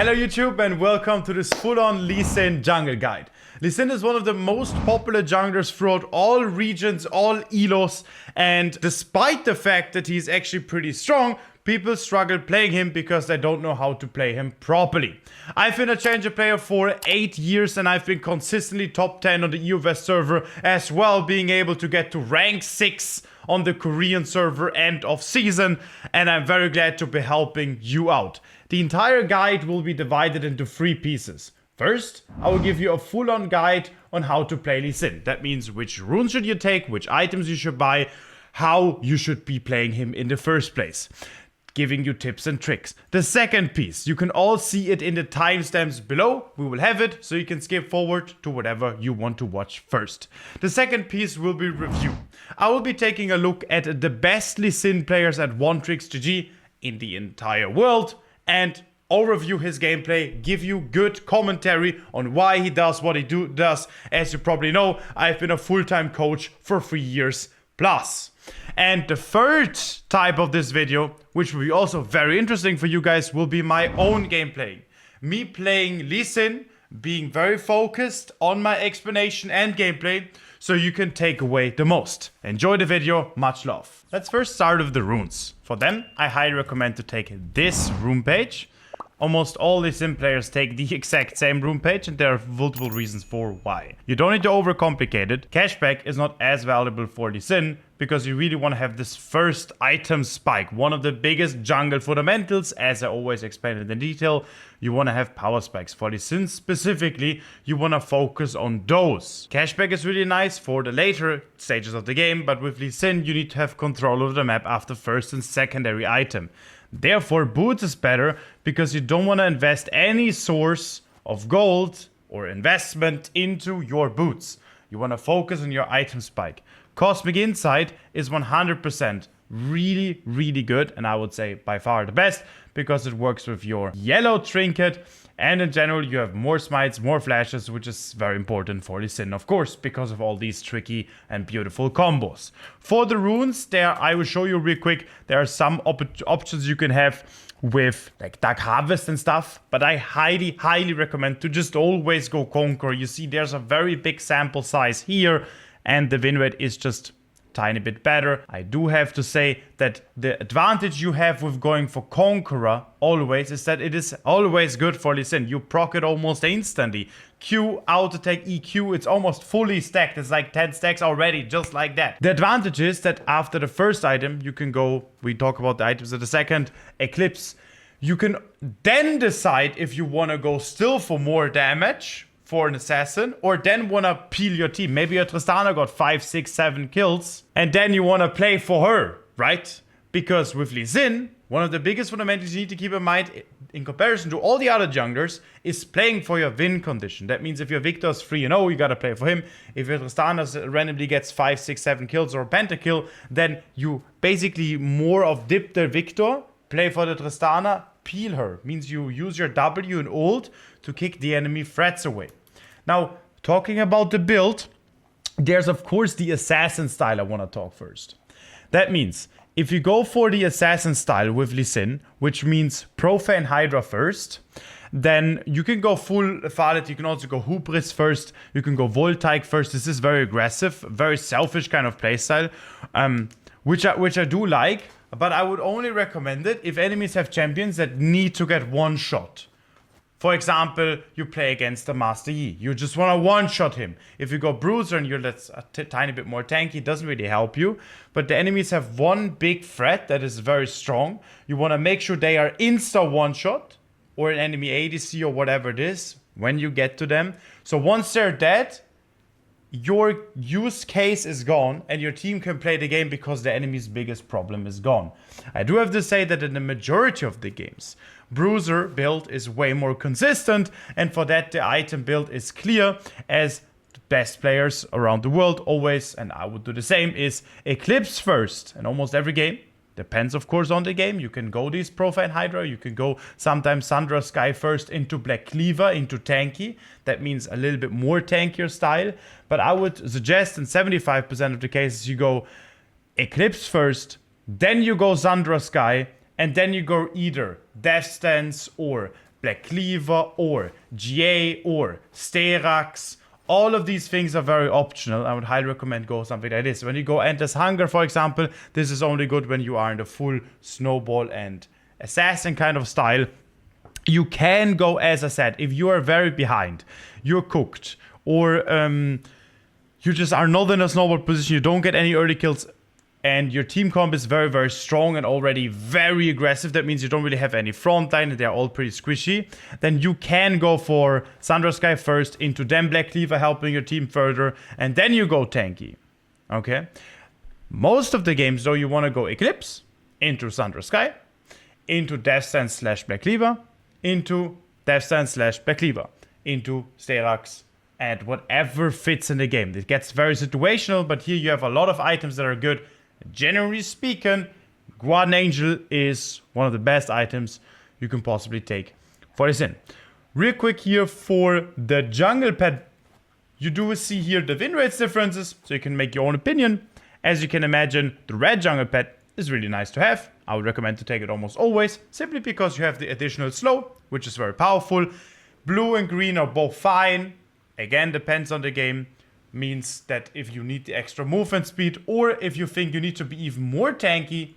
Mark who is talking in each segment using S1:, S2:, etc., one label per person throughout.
S1: Hello YouTube and welcome to this full-on Lee Sin jungle guide. Lee Sin is one of the most popular junglers throughout all regions, all elos, and despite the fact that he's actually pretty strong, people struggle playing him because they don't know how to play him properly. I've been a challenger player for 8 years and I've been consistently top 10 on the EU West server, as well being able to get to rank 6 on the Korean server end of season, and I'm very glad to be helping you out. The entire guide will be divided into 3 pieces. First, I will give you a full-on guide on how to play Lee Sin. That means which runes should you take, which items you should buy, how you should be playing him in the first place. Giving you tips and tricks. The second piece, you can all see it in the timestamps below. We will have it so you can skip forward to whatever you want to watch first. The second piece will be review. I will be taking a look at the best Lee Sin players at OneTrixGG in the entire world and overview his gameplay, give you good commentary on why he does what he does. As you probably know, I've been a full-time coach for 3 years plus. And the third type of this video, which will be also very interesting for you guys, will be my own gameplay. Me playing Lee Sin, being very focused on my explanation and gameplay, so you can take away the most. Enjoy the video, much love. Let's first start with the runes. For them, I highly recommend to take this rune page. Almost all Lee Sin players take the exact same rune page, and there are multiple reasons for why. You don't need to overcomplicate it. Cashback is not as valuable for Lee Sin because you really want to have this first item spike. One of the biggest jungle fundamentals, as I always explain it in detail, you want to have power spikes. For Lee Sin specifically, you want to focus on those. Cashback is really nice for the later stages of the game, but with Lee Sin, you need to have control of the map after first and secondary item. Therefore, boots is better because you don't want to invest any source of gold or investment into your boots. You want to focus on your item spike. Cosmic Insight is 100% really good, and I would say by far the best because it works with your yellow trinket, and in general you have more smites, more flashes, which is very important for Lee Sin, of course, because of all these tricky and beautiful combos. For the runes, there I will show you real quick, there are some options you can have with like Dark Harvest and stuff, but I highly recommend to just always go Conqueror. You see there's a very big sample size here, and the win rate is just tiny bit better. I do have to say that the advantage you have with going for Conqueror always is that it is always good for Lee Sin. You proc it almost instantly. Q, auto attack, EQ, it's almost fully stacked. It's like 10 stacks already, just like that. The advantage is that after the first item, you can go, we talk about the items in a second, Eclipse. You can then decide if you want to go still for more damage for an assassin, or then want to peel your team. Maybe your Tristana got 5, 6, 7 kills, and then you want to play for her, right? Because with Lee Sin, one of the biggest fundamentals you need to keep in mind in comparison to all the other junglers is playing for your win condition. That means if your Victor's 3-0, you gotta play for him. If your Tristana randomly gets 5, 6, 7 kills or a pentakill, then you basically more of dip the Victor, play for the Tristana, peel her. Means you use your W and ult to kick the enemy threats away. Now, talking about the build, there's of course the assassin style I want to talk first. That means, if you go for the assassin style with Lee Sin, which means Profane Hydra first, then you can go full Valet, you can also go Hubris first, you can go Voltaik first. This is very aggressive, very selfish kind of playstyle, which I do like, but I would only recommend it if enemies have champions that need to get one shot. For example, you play against the Master Yi. You just want to one-shot him. If you go Bruiser and you're that's a tiny bit more tanky, it doesn't really help you. But the enemies have one big threat that is very strong. You want to make sure they are insta one-shot, or an enemy ADC or whatever it is, when you get to them. So once they're dead, your use case is gone and your team can play the game because the enemy's biggest problem is gone. I do have to say that in the majority of the games, Bruiser build is way more consistent, and for that the item build is clear, as the best players around the world always, and I would do the same, is Eclipse first in almost every game. Depends of course on the game. You can go these Profane Hydra, you can go sometimes Sandra Sky first into Black Cleaver, into tanky. That means a little bit more tankier style, but I would suggest in 75% of the cases you go Eclipse first, then you go Sandra Sky, and then you go either Death Stance or Black Cleaver or GA or Sterax. All of these things are very optional. I would highly recommend go something like this. When you go Endless Hunger, for example, this is only good when you are in the full Snowball and Assassin kind of style. You can go, as I said, if you are very behind, you're cooked, or you just are not in a Snowball position, you don't get any early kills, and your team comp is very, very strong and already very aggressive. That means you don't really have any front line and they're all pretty squishy. Then you can go for Sandra Sky first, into them Black Cleaver helping your team further, and then you go tanky. Okay? Most of the games, though, you want to go Eclipse, into Sandra Sky, into Death Stance / Black Cleaver, into Death Stance / Black Cleaver, into Sterax, and whatever fits in the game. It gets very situational, but here you have a lot of items that are good. Generally speaking, Guardian Angel is one of the best items you can possibly take for this in. Real quick here for the jungle pet, you do see here the win rates differences, so you can make your own opinion. As you can imagine, the red jungle pet is really nice to have. I would recommend to take it almost always, simply because you have the additional slow, which is very powerful. Blue and green are both fine. Again, depends on the game. Means that if you need the extra movement speed, or if you think you need to be even more tanky,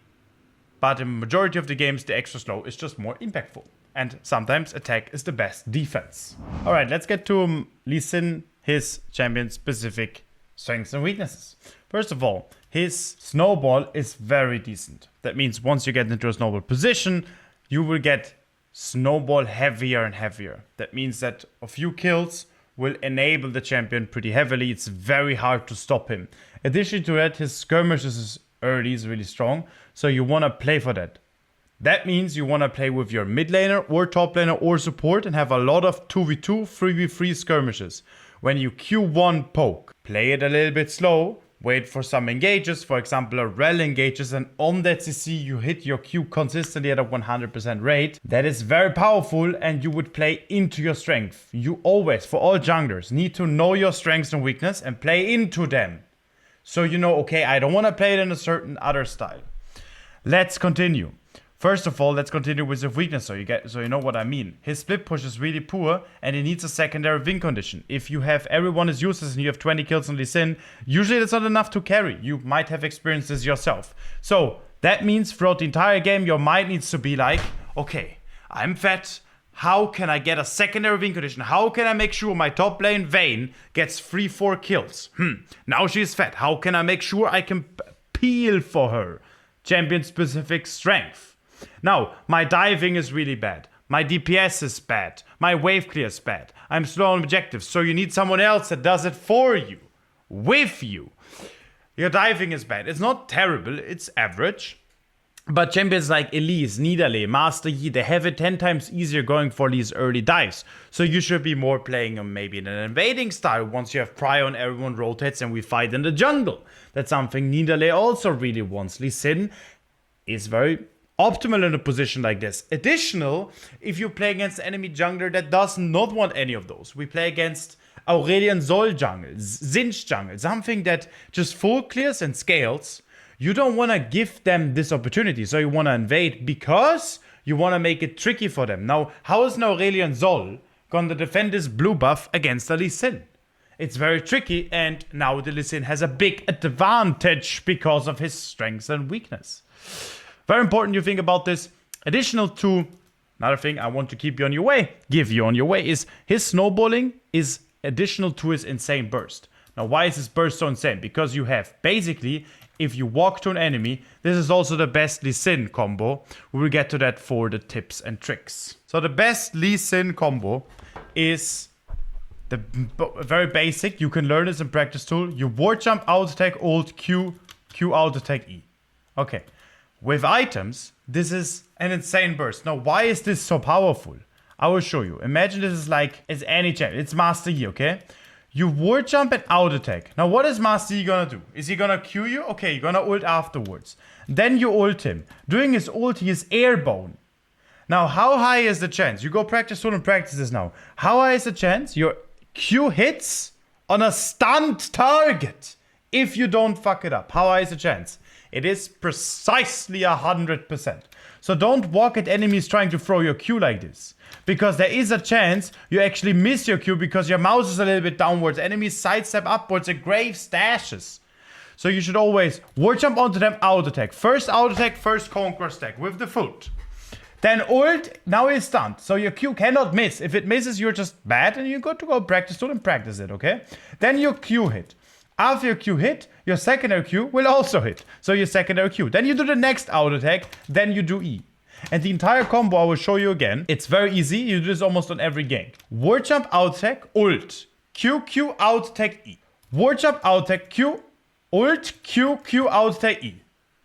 S1: but in the majority of the games the extra slow is just more impactful. And sometimes attack is the best defense. Alright, let's get to Lee Sin, his champion specific strengths and weaknesses. First of all, his snowball is very decent. That means once you get into a snowball position, you will get snowball heavier and heavier. That means that a few kills will enable the champion pretty heavily. It's very hard to stop him. Additionally to that, his skirmishes early is really strong, so you want to play for that. That means you want to play with your mid laner or top laner or support and have a lot of 2v2, 3v3 skirmishes. When you Q1 poke, play it a little bit slow, wait for some engages, for example a rel engages, and on that CC you hit your Q consistently at a 100% rate. That is very powerful, and you would play into your strength. You always, for all junglers, need to know your strengths and weakness and play into them. So you know, okay, I don't want to play it in a certain other style. Let's continue. First of all, let's continue with the weakness, so you know what I mean. His split push is really poor, and he needs a secondary win condition. If you have everyone is useless and you have 20 kills on Lee Sin, usually that's not enough to carry. You might have experienced this yourself. So that means throughout the entire game, your mind needs to be like, okay, I'm fat. How can I get a secondary win condition? How can I make sure my top lane Vayne gets 3-4 kills? Now she's fat. How can I make sure I can peel for her? Champion specific strength. Now, my diving is really bad. My DPS is bad. My wave clear is bad. I'm slow on objectives, so you need someone else that does it for you. With you. Your diving is bad. It's not terrible, it's average. But champions like Elise, Nidalee, Master Yi, they have it 10 times easier going for these early dives. So you should be more playing them maybe in an invading style. Once you have prio and everyone rotates and we fight in the jungle. That's something Nidalee also really wants. Lee Sin is very optimal in a position like this. Additional, if you play against an enemy jungler that does not want any of those. We play against Aurelion Sol jungle, Zinch jungle, something that just full clears and scales. You don't want to give them this opportunity, so you want to invade because you want to make it tricky for them. Now, how is an Aurelion Sol going to defend this blue buff against a Lee Sin? It's very tricky, and now the Lee Sin has a big advantage because of his strengths and weakness. Very important you think about this. Additional to, another thing I want to keep you on your way, give you on your way, is his snowballing is additional to his insane burst. Now, why is this burst so insane? Because you have, basically, if you walk to an enemy, this is also the best Lee Sin combo. We will get to that for the tips and tricks. So the best Lee Sin combo is the very basic. You can learn this in practice tool. You ward jump, out attack, ult, Q, Q out attack, E. Okay. With items, this is an insane burst. Now, why is this so powerful? I will show you. Imagine this is like, it's any champion. It's Master Yi, okay? You ward jump and out attack. Now, what is Master Yi gonna do? Is he gonna Q you? Okay, you're gonna ult afterwards. Then you ult him. During his ult, he is airborne. Now, how high is the chance? You go practice tool and practice this now. How high is the chance your Q hits on a stunned target if you don't fuck it up? How high is the chance? It is precisely 100%. So don't walk at enemies trying to throw your Q like this. because there is a chance you actually miss your Q because your mouse is a little bit downwards. Enemies sidestep upwards and grave stashes. So you should always ward jump onto them, auto attack. First auto attack, first conquer stack with the foot. Then ult, now he's stunned. So your Q cannot miss. If it misses, you're just bad and you're good to go practice tool and practice it, okay? Then your Q hit. After your Q hit, your secondary Q will also hit. So your secondary Q. Then you do the next auto attack, then you do E. And the entire combo I will show you again. It's very easy. You do this almost on every gank. Ward jump, auto attack, ult. Q, Q, auto attack, E. Ward jump, auto attack, Q, ult, Q, Q, auto attack, E.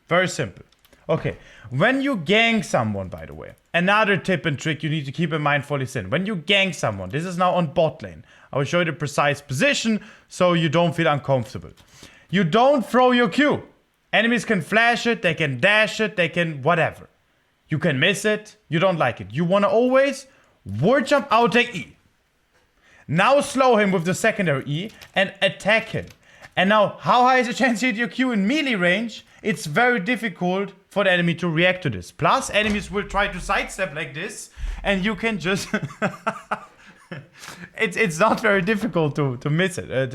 S1: Very simple. Okay, when you gank someone, by the way, another tip and trick you need to keep in mind for Lee Sin. When you gank someone, this is now on bot lane. I will show you the precise position so you don't feel uncomfortable. You don't throw your Q. Enemies can flash it, they can dash it, they can whatever. You can miss it, you don't like it. You want to always ward jump, out take E. Now slow him with the secondary E and attack him. And now, how high is the chance you hit your Q in melee range? It's very difficult for the enemy to react to this. Plus, enemies will try to sidestep like this, and you can just... it's not very difficult to miss it.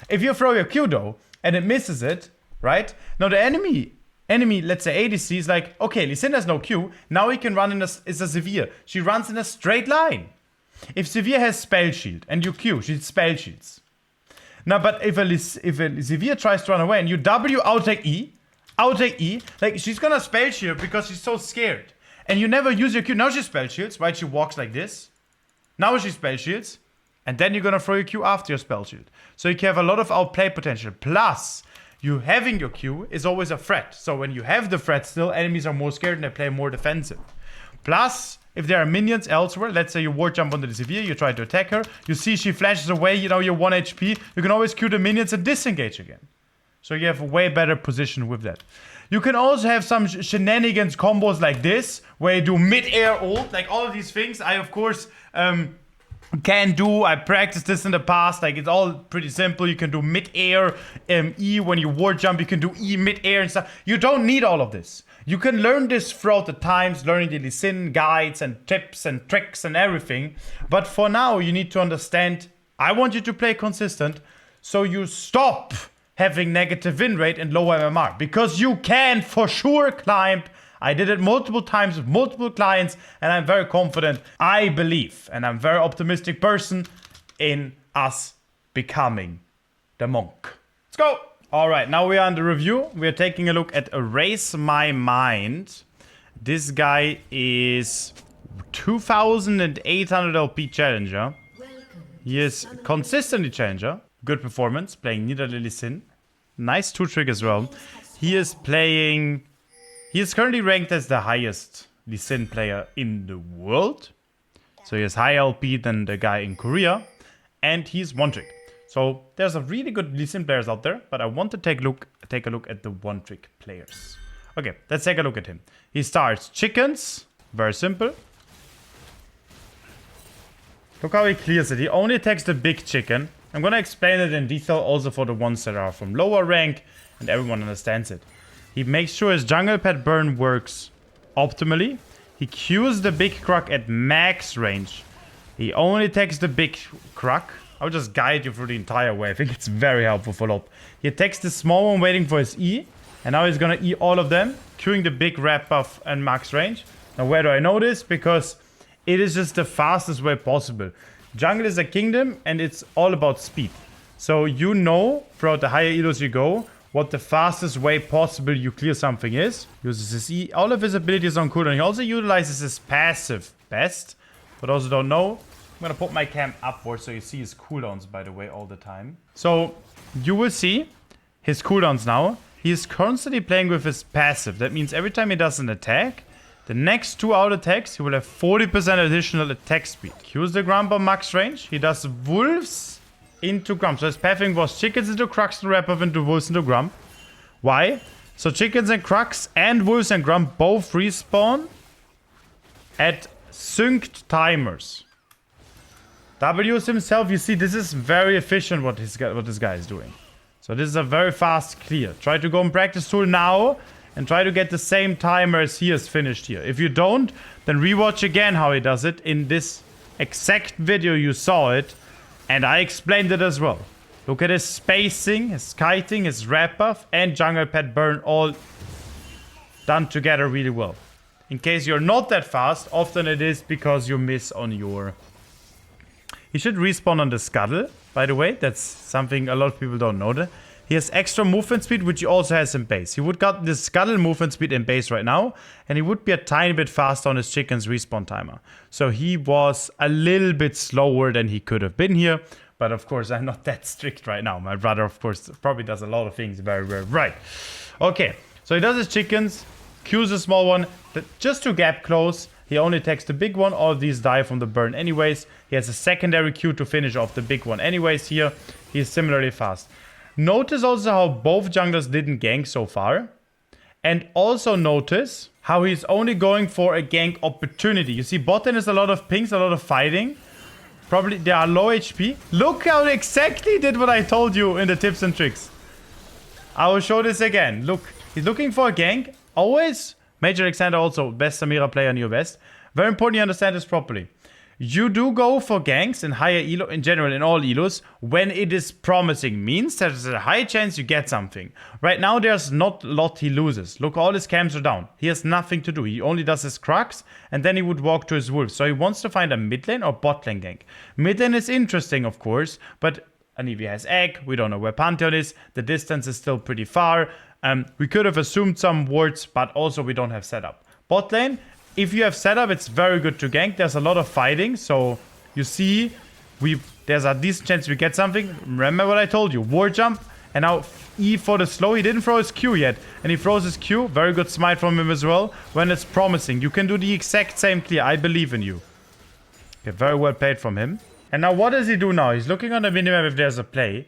S1: If you throw your Q though, and it misses it, right? Now the enemy, let's say ADC is like, okay, Lee Sin has no Q, now he can run it's a Severe. She runs in a straight line. If Severe has spell shield, and you Q, she spell shields. Now, but if a Severe tries to run away, and you W out take E, like she's gonna spell shield because she's so scared. And you never use your Q. Now she spell shields, right? She walks like this. Now she spell shields. And then you're gonna throw your Q after your spell shield. So you can have a lot of outplay potential. Plus, you having your Q is always a threat. So when you have the threat still, enemies are more scared and they play more defensive. Plus, if there are minions elsewhere, let's say you ward jump onto the Severe, you try to attack her, you see she flashes away, you know, you're 1 HP, you can always Q the minions and disengage again. So you have a way better position with that. You can also have some shenanigans combos like this, where you do mid-air ult, like all of these things. I, of course, can do. I practiced this in the past. Like, it's all pretty simple. You can do mid-air E when you ward jump. You can do E mid-air and stuff. You don't need all of this. You can learn this throughout the times, learning the Lee Sin guides and tips and tricks and everything. But for now, you need to understand, I want you to play consistent, so you stop having negative win rate and low MMR. Because you can for sure climb. I did it multiple times with multiple clients, and I'm very confident. I believe, and I'm a very optimistic person, in us becoming the monk. Let's go! Alright, now we are on the review. We are taking a look at Erase My Mind. This guy is 2,800 LP challenger. He is consistently challenger. Good performance, playing neither Lee Sin. Nice 2-trick as well. He is playing... He is currently ranked as the highest Lee Sin player in the world. So he has higher LP than the guy in Korea. And he's 1-trick. So there's a really good Lee Sin players out there. But I want to take a look at the 1-trick players. Okay, let's take a look at him. He starts chickens. Very simple. Look how he clears it. He only attacks the big chicken. I'm gonna explain it in detail also for the ones that are from lower rank and everyone understands it. He makes sure his jungle pet burn works optimally. He Qs the big croc at max range. He only attacks the big croc. I'll just guide you through the entire way. I think it's very helpful for Lop. He attacks the small one waiting for his E. And now he's gonna E all of them, queuing the big red buff and max range. Now where do I know this? Because it is just the fastest way possible. Jungle is a kingdom and it's all about speed. So you know, throughout the higher elos you go, what the fastest way possible you clear something is. Uses his E. All of his abilities on cooldown. He also utilizes his passive best. But also don't know. I'm gonna put my cam upwards so you see his cooldowns, by the way, all the time. So you will see his cooldowns now. He is constantly playing with his passive. That means every time he does an attack, the next 2 out attacks, he will have 40% additional attack speed. Qs the Grump on max range. He does wolves into Grump. So his pathing was chickens into Crux and wrap up into wolves into Grump. Why? So chickens and Crux and wolves and Grump both respawn at synced timers. W's himself, you see, this is very efficient what this guy is doing. So this is a very fast clear. Try to go in practice tool now and try to get the same timer as he has finished here. If you don't, then rewatch again how he does it. In this exact video you saw it, and I explained it as well. Look at his spacing, his kiting, his wrap buff, and jungle pet burn all done together really well. In case you're not that fast, often it is because you miss on your... He should respawn on the scuttle, by the way. That's something a lot of people don't know. He has extra movement speed, which he also has in base. He would got the scuttle movement speed in base right now, and he would be a tiny bit faster on his chicken's respawn timer. So he was a little bit slower than he could have been here. But of course, I'm not that strict right now. My brother, of course, probably does a lot of things very, very right. Okay, so he does his chickens, Q's a small one, just to gap close. He only attacks the big one. All of these die from the burn anyways. He has a secondary Q to finish off the big one anyways here. He's similarly fast. Notice also how both junglers didn't gank so far. And also notice how he's only going for a gank opportunity. You see, bot lane is a lot of pings, a lot of fighting. Probably they are low HP. Look how exactly did what I told you in the tips and tricks. I will show this again. Look, he's looking for a gank. Always. Major Alexander also, best Samira player in your best. Very important you understand this properly. You do go for ganks in higher elo, in general, in all elos, when it is promising. Means there's a high chance you get something. Right now, there's not a lot he loses. Look, all his camps are down. He has nothing to do. He only does his crux, and then he would walk to his wolves. So he wants to find a mid lane or bot lane gank. Mid lane is interesting, of course, but Anivia has egg. We don't know where Pantheon is. The distance is still pretty far. We could have assumed some wards, but also we don't have setup. Bot lane, if you have setup, it's very good to gank. There's a lot of fighting, so you see, there's a decent chance we get something. Remember what I told you, ward jump, and now E for the slow. He didn't throw his Q yet, and he throws his Q. Very good smite from him as well. When it's promising, you can do the exact same clear. I believe in you. Okay, very well played from him. And now what does he do now? He's looking on the minimap if there's a play.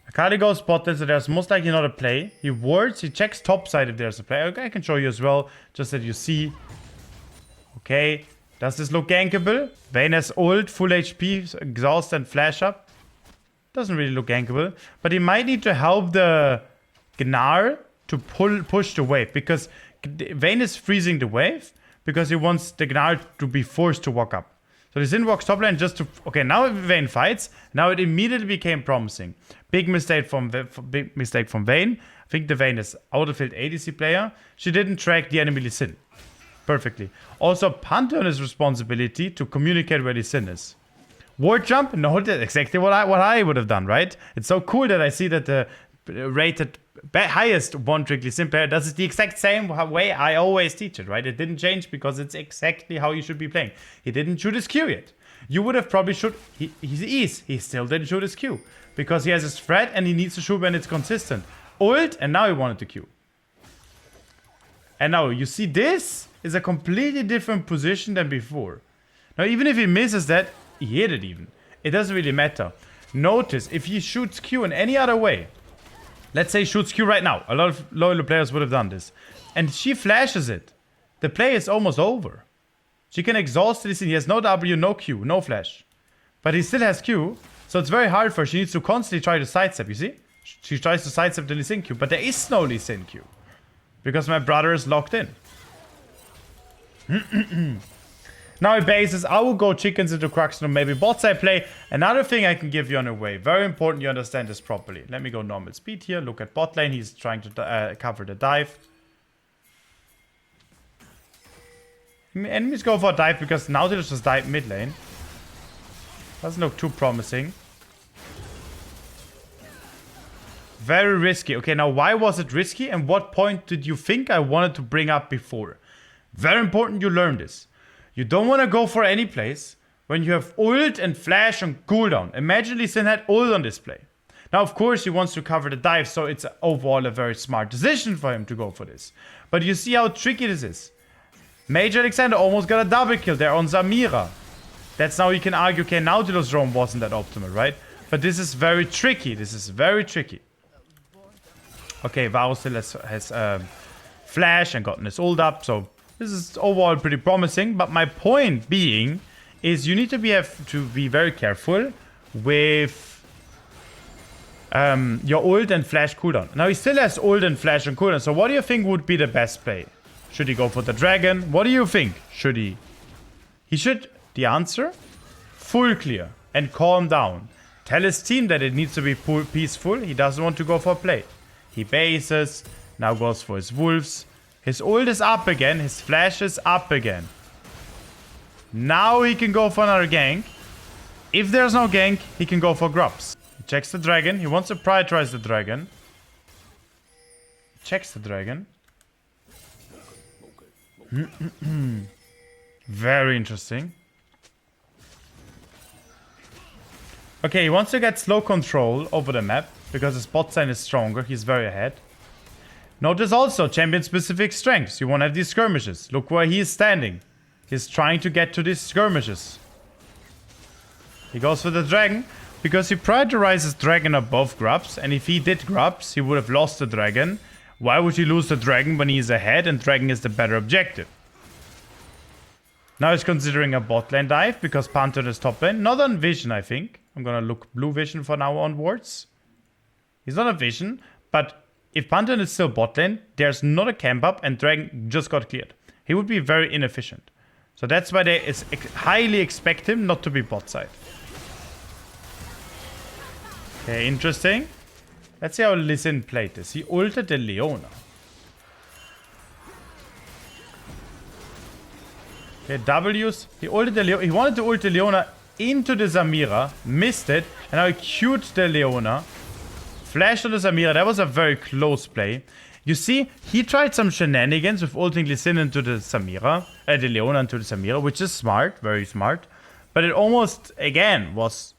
S1: Akali goes bot lane, so there's most likely not a play. He wards, he checks top side if there's a play. Okay, I can show you as well, just that you see. Okay, does this look gankable? Vayne has ult, full HP, exhaust and flash up. Doesn't really look gankable. But he might need to help the Gnar to push the wave. Because Vayne is freezing the wave. Because he wants the Gnar to be forced to walk up. So the Xin walks top lane just to... Okay, now Vayne fights. Now it immediately became promising. Big mistake from Vayne. I think the Vayne is out of field ADC player. She didn't track the enemy Lee Sin perfectly. Also, Pantheon is responsibility to communicate where Lee Sin is. Ward jump? No, that's exactly what I would have done, right? It's so cool that I see that the rated highest one-trick Lee Sin player does it the exact same way I always teach it, right? It didn't change because it's exactly how you should be playing. He didn't shoot his Q yet. You would have probably shoot... He still didn't shoot his Q. Because he has his threat and he needs to shoot when it's consistent. Ult, and now he wanted to Q. And now, you see, this is a completely different position than before. Now, even if he misses that, he hit it even. It doesn't really matter. Notice, if he shoots Q in any other way, let's say he shoots Q right now. A lot of loyal players would have done this. And she flashes it. The play is almost over. She can exhaust this. He has no W, no Q, no flash. But he still has Q. So it's very hard for her. She needs to constantly try to sidestep, you see? She tries to sidestep the Lee Sin Q. But there is no Lee Sin Q. Because my brother is locked in. Now he bases, I will go chickens into Crux, maybe bot side play. Another thing I can give you on the way. Very important you understand this properly. Let me go normal speed here. Look at bot lane. He's trying to cover the dive. Enemies go for a dive because Nautilus just dive mid lane. Doesn't look too promising. Very risky. Okay, now why was it risky and what point did you think I wanted to bring up before? Very important you learn this. You don't want to go for any place when you have ult and flash and cooldown. Imagine Lee Sin had ult on display. Now, of course, he wants to cover the dive, so it's overall a very smart decision for him to go for this. But you see how tricky this is. Major Alexander almost got a double kill there on Samira. That's now you can argue, okay, Nautilus roam wasn't that optimal, right? But this is very tricky. This is very tricky. Okay, Varus still has flash and gotten his ult up, so this is overall pretty promising. But my point being is you need to be very careful with your ult and flash cooldown. Now he still has ult and flash and cooldown. So what do you think would be the best play? Should he go for the dragon? What do you think? Should he? He should. The answer? Full clear and calm down. Tell his team that it needs to be peaceful. He doesn't want to go for play. He bases. Now goes for his wolves. His ult is up again. His flash is up again. Now he can go for another gank. If there's no gank, he can go for grubs. He checks the dragon. He wants to prioritize the dragon. Checks the dragon. Very interesting. Okay, he wants to get slow control over the map because his bot side is stronger. He's very ahead. Notice also champion-specific strengths. You want to have these skirmishes. Look where he is standing. He's trying to get to these skirmishes. He goes for the dragon because he prioritizes dragon above grubs. And if he did grubs, he would have lost the dragon. Why would he lose the dragon when he's ahead and dragon is the better objective? Now he's considering a bot lane dive because Pantheon is top lane. Not on vision, I think. I'm gonna look blue vision for now onwards. He's not a vision, but if Pantheon is still bot lane, there's not a camp up and dragon just got cleared. He would be very inefficient. So that's why they highly expect him not to be bot side. Okay, interesting. Let's see how Lee Sin played this. He ulted the Leona. Okay, W's. He ulted the Leona. He wanted to ult the Leona into the Samira. Missed it. And now he queued the Leona. Flashed on the Samira. That was a very close play. You see, he tried some shenanigans with ulting Lee Sin into the Samira. The Leona into the Samira, which is smart. Very smart. But it almost, again, was...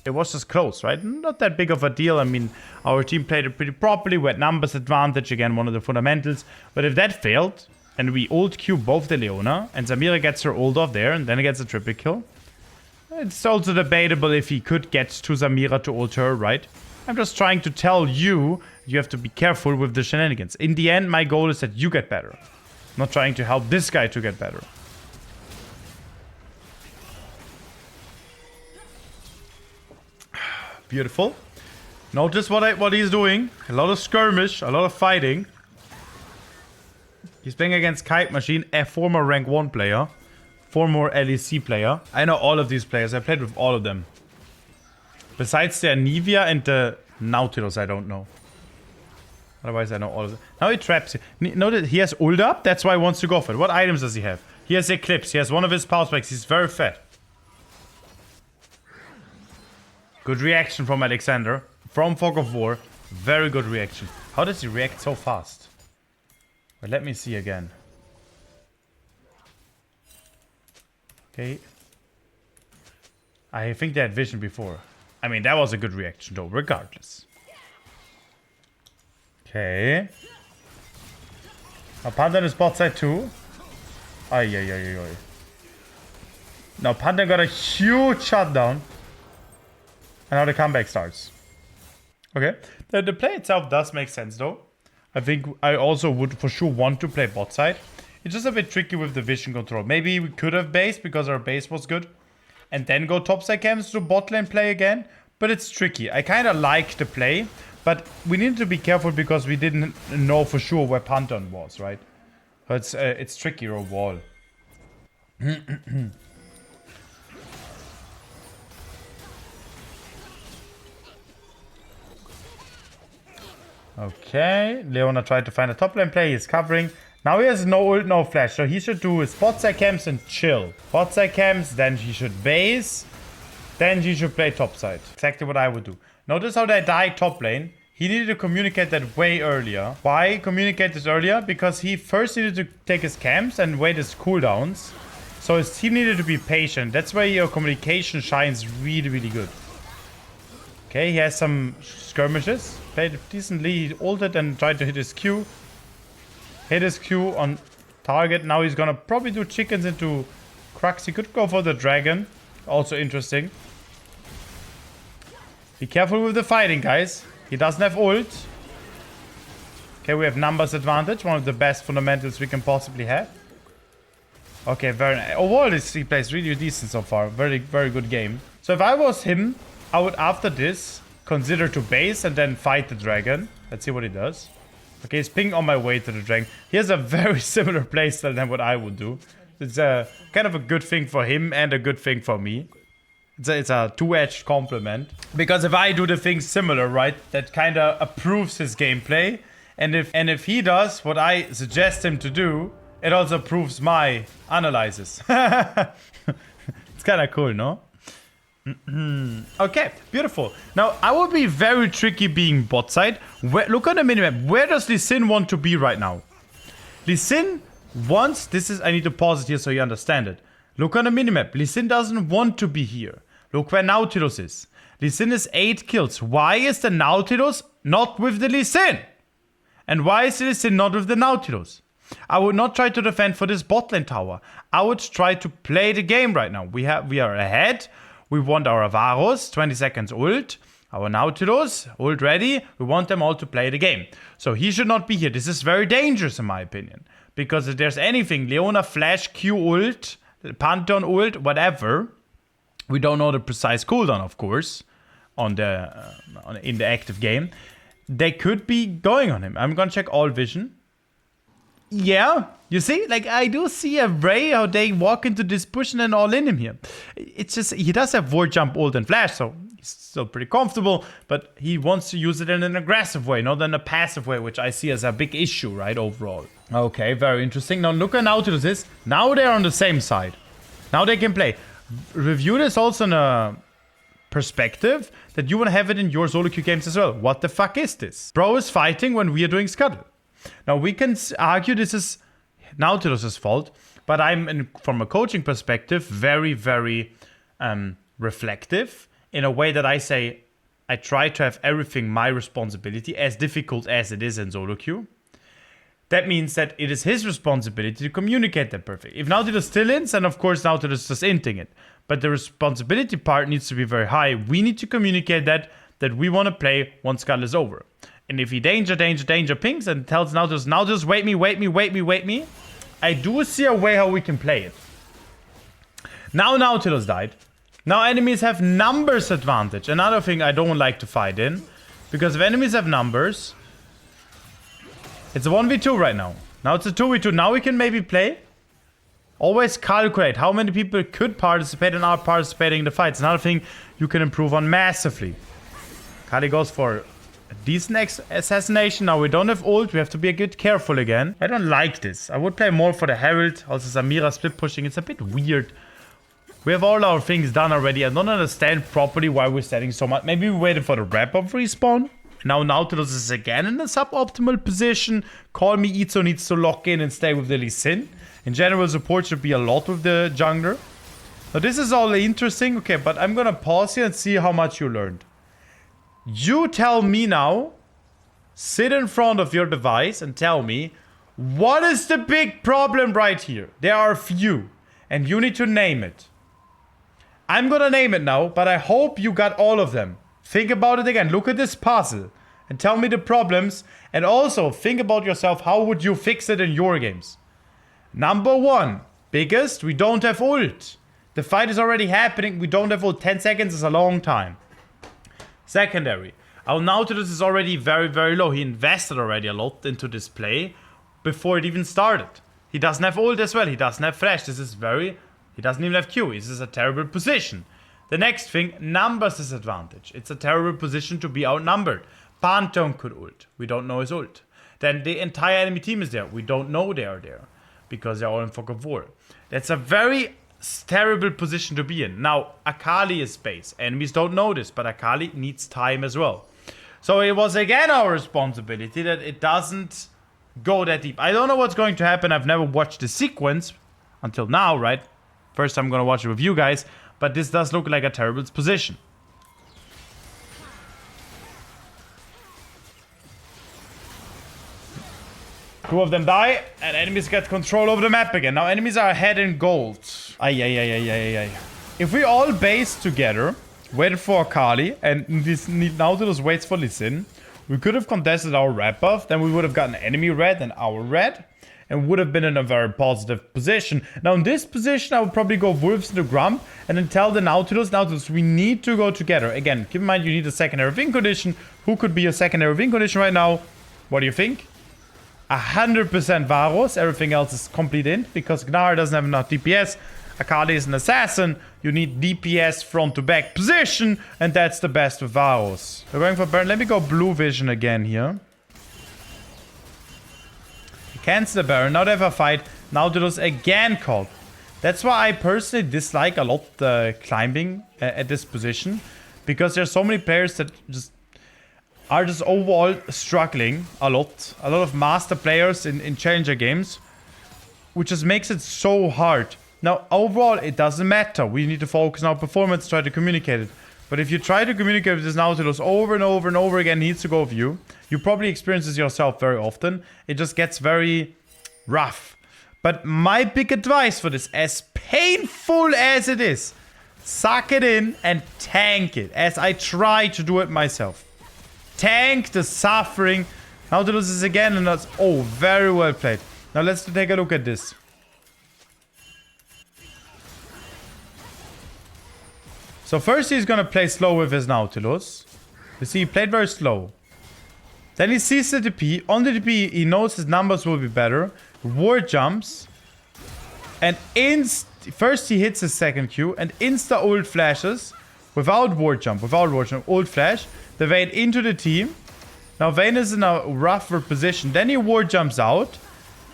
S1: It was just close, right? Not that big of a deal. I mean, our team played it pretty properly. We had numbers advantage. Again, one of the fundamentals. But if that failed, and we ult Q both the Leona, and Samira gets her ult off there, and then it gets a triple kill. It's also debatable if he could get to Samira to ult her, right? I'm just trying to tell you, you have to be careful with the shenanigans. In the end, my goal is that you get better. I'm not trying to help this guy to get better. Beautiful. Notice what he's doing. A lot of skirmish, a lot of fighting. He's playing against Kite Machine, a former rank 1 player. Former LEC player. I know all of these players. I played with all of them. Besides the Anivia and the Nautilus, I don't know. Otherwise, I know all of them. Now he traps it. Notice he has ult up. That's why he wants to go for it. What items does he have? He has Eclipse. He has one of his power spikes. He's very fat. Good reaction from Alexander. From Fog of War. Very good reaction. How does he react so fast? Well, let me see again. Okay. I think they had vision before. I mean, that was a good reaction though, regardless. Okay. Now Pantheon is bot side too. Ay. Now Pantheon got a huge shutdown. And now the comeback starts. Okay. The play itself does make sense though. I think I also would for sure want to play bot side. It's just a bit tricky with the vision control. Maybe we could have base because our base was good. And then go top side camps to bot lane play again. But it's tricky. I kind of like the play. But we need to be careful because we didn't know for sure where Pantheon was, right? But it's tricky overall. Okay, Leona tried to find a top lane play. He's covering. Now he has no ult, no flash. So he should do his bot side camps and chill. Bot side camps, then he should base. Then he should play top side. Exactly what I would do. Notice how they died top lane. He needed to communicate that way earlier. Why communicate this earlier? Because he first needed to take his camps and wait his cooldowns. So his team needed to be patient. That's why your communication shines really, really good. Okay, he has some skirmishes. Played decently. He ulted and tried to hit his Q. Hit his Q on target. Now he's gonna probably do chickens into Crux. He could go for the dragon. Also interesting. Be careful with the fighting, guys. He doesn't have ult. Okay, we have numbers advantage. One of the best fundamentals we can possibly have. Okay, very nice. Overall, he plays really decent so far. Very, very good game. So if I was him, I would, after this, consider to base and then fight the dragon. Let's see what he does. Okay, he's pinging on my way to the dragon. He has a very similar playstyle than what I would do. It's a kind of a good thing for him and a good thing for me. It's a two-edged compliment. Because if I do the things similar, right, that kind of approves his gameplay. And if he does what I suggest him to do, it also approves my analysis. It's kind of cool, no? Okay, beautiful. Now, I will be very tricky being bot side. Look on the minimap. Where does Lee Sin want to be right now? Lee Sin wants... This is... I need to pause it here so you understand it. Look on the minimap. Lee Sin doesn't want to be here. Look where Nautilus is. Lee Sin is 8 kills. Why is the Nautilus not with the Lee Sin? And why is the Lee Sin not with the Nautilus? I would not try to defend for this bot lane tower. I would try to play the game right now. We are ahead. We want our Varus, 20 seconds ult. Our Nautilus, ult ready. We want them all to play the game. So he should not be here. This is very dangerous in my opinion. Because if there's anything, Leona flash, Q ult, Pantheon ult, whatever. We don't know the precise cooldown, of course, in the active game. They could be going on him. I'm gonna check all vision. Yeah, you see, like I do see a Ray how they walk into this bush and then all in him here. It's just he does have ward jump, ult, and flash, so he's still pretty comfortable. But he wants to use it in an aggressive way, not in a passive way, which I see as a big issue, right? Overall. Okay, very interesting. Now look at Nautilus is. Now they're on the same side. Now they can play. Review this also in a perspective that you want to have it in your solo queue games as well. What the fuck is this? Bro is fighting when we are doing Scuttle. Now we can argue this is Nautilus' fault, but from a coaching perspective, very, very reflective in a way that I say I try to have everything my responsibility, as difficult as it is in solo queue. That means that it is his responsibility to communicate that perfect. If Nautilus still ins, then of course Nautilus is just inting it. But the responsibility part needs to be very high. We need to communicate that we want to play once Scuttle is over. And if he danger pings and tells Nautilus, wait me. I do see a way how we can play it. Now Nautilus died. Now enemies have numbers advantage. Another thing I don't like to fight in. Because if enemies have numbers... It's a 1v2 right now. Now it's a 2v2. Now we can maybe play. Always calculate how many people could participate and are participating in the fights. Another thing you can improve on massively. Kali goes for a decent assassination. Now we don't have ult. We have to be a bit careful again. I don't like this. I would play more for the Herald. Also Samira split pushing. It's a bit weird. We have all our things done already. I don't understand properly why we're standing so much. Maybe we waited for the wrap-up respawn. Now Nautilus is again in a suboptimal position. Call me Itzo needs to lock in and stay with the Lee Sin. In general, support should be a lot with the jungler. Now this is all interesting. Okay, but I'm gonna pause here and see how much you learned. You tell me now, sit in front of your device and tell me, what is the big problem right here? There are a few, and you need to name it. I'm gonna name it now, but I hope you got all of them. Think about it again. Look at this puzzle and tell me the problems. And also think about yourself. How would you fix it in your games? Number one, biggest, we don't have ult. The fight is already happening. We don't have ult. 10 seconds is a long time. Secondary, our Nautilus is already very, very low. He invested already a lot into this play before it even started. He doesn't have ult as well. He doesn't have flash. He doesn't even have Q. This is a terrible position. The next thing, numbers disadvantage. It's a terrible position to be outnumbered. Pantheon could ult. We don't know his ult. Then the entire enemy team is there. We don't know they are there. Because they're all in fog of war. That's a very terrible position to be in. Now, Akali is base. Enemies don't know this, but Akali needs time as well. So it was again our responsibility that it doesn't go that deep. I don't know what's going to happen. I've never watched the sequence until now, right? First I'm going to watch it with you guys. But this does look like a terrible position. Two of them die, and enemies get control over the map again. Now enemies are ahead in gold. Ay. If we all base together, waited for Akali, and this Nautilus waits for Lee Sin, we could have contested our red buff, then we would have gotten enemy red and our red. and would have been in a very positive position. Now in this position, I would probably go Wolves into Grump and then tell the Nautilus, we need to go together. Again, keep in mind you need a secondary win condition. Who could be a secondary win condition right now? What do you think? 100% Varus. Everything else is complete int because Gnar doesn't have enough DPS. Akali is an assassin. You need DPS front to back position, and that's the best with Varus. We're going for Baron. Let me go blue vision again here. Cancel the Baron. Now they have a fight. Nautilus again called. That's why I personally dislike a lot the climbing at this position, because there's so many players that are just overall struggling a lot. A lot of master players in challenger games, which just makes it so hard. Now, overall, it doesn't matter. We need to focus on our performance, try to communicate it. But if you try to communicate with this Nautilus over and over and over again, needs to go with you. You probably experience this yourself very often. It just gets very rough. But my big advice for this, as painful as it is, suck it in and tank it, as I try to do it myself. Tank the suffering. Nautilus is again, and that's, oh, very well played. Now let's take a look at this. So first he's gonna play slow with his Nautilus. You see, he played very slow. Then he sees the DP. On the DP, he knows his numbers will be better. Ward jumps. And first he hits his second Q and insta-ult flashes without ward jump, ult flash. The Vayne into the team. Now Vayne is in a rougher position. Then he ward jumps out.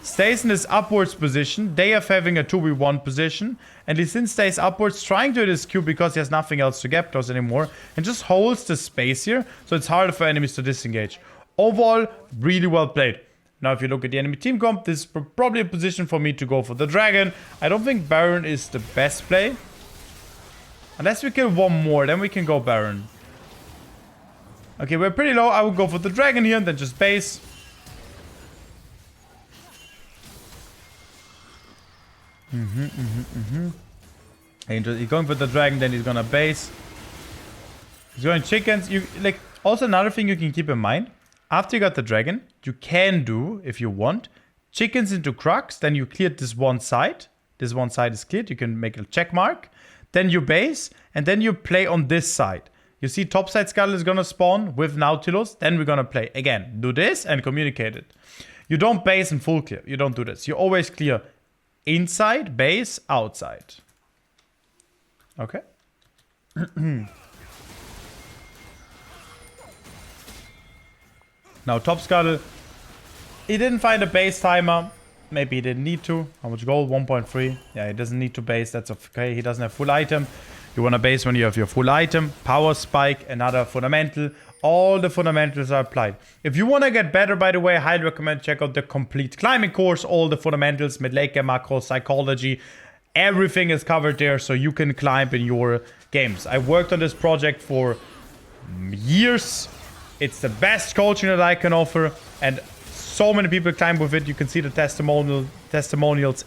S1: Stays in his upwards position. They are having a 2v1 position. And Lee Sin stays upwards, trying to hit his Q because he has nothing else to get close anymore. And just holds the space here, so it's harder for enemies to disengage. Overall, really well played. Now if you look at the enemy team comp, this is probably a position for me to go for the Dragon. I don't think Baron is the best play. Unless we kill one more, then we can go Baron. Okay, we're pretty low. I would go for the Dragon here and then just base. He's going for the Dragon, then he's gonna base. He's going chickens. Also another thing you can keep in mind. After you got the Dragon, you can do, if you want, chickens into Crux. Then you cleared this one side. This one side is cleared. You can make a check mark. Then you base, and then you play on this side. You see topside Scuttle is gonna spawn with Nautilus. Then we're gonna play. Again, do this and communicate it. You don't base and full clear. You don't do this. You always clear inside, base, outside. Okay. Now top Scuttle. He didn't find a base timer. Maybe he didn't need to. How much gold? 1.3. Yeah, he doesn't need to base. That's okay. He doesn't have full item. You want to base when you have your full item. Power spike, another fundamental. All the fundamentals are applied. If you want to get better, by the way, I highly recommend check out the complete climbing course. All the fundamentals, mid-late game macro, psychology. Everything is covered there so you can climb in your games. I worked on this project for years. It's the best coaching that I can offer. And so many people climb with it. You can see the testimonials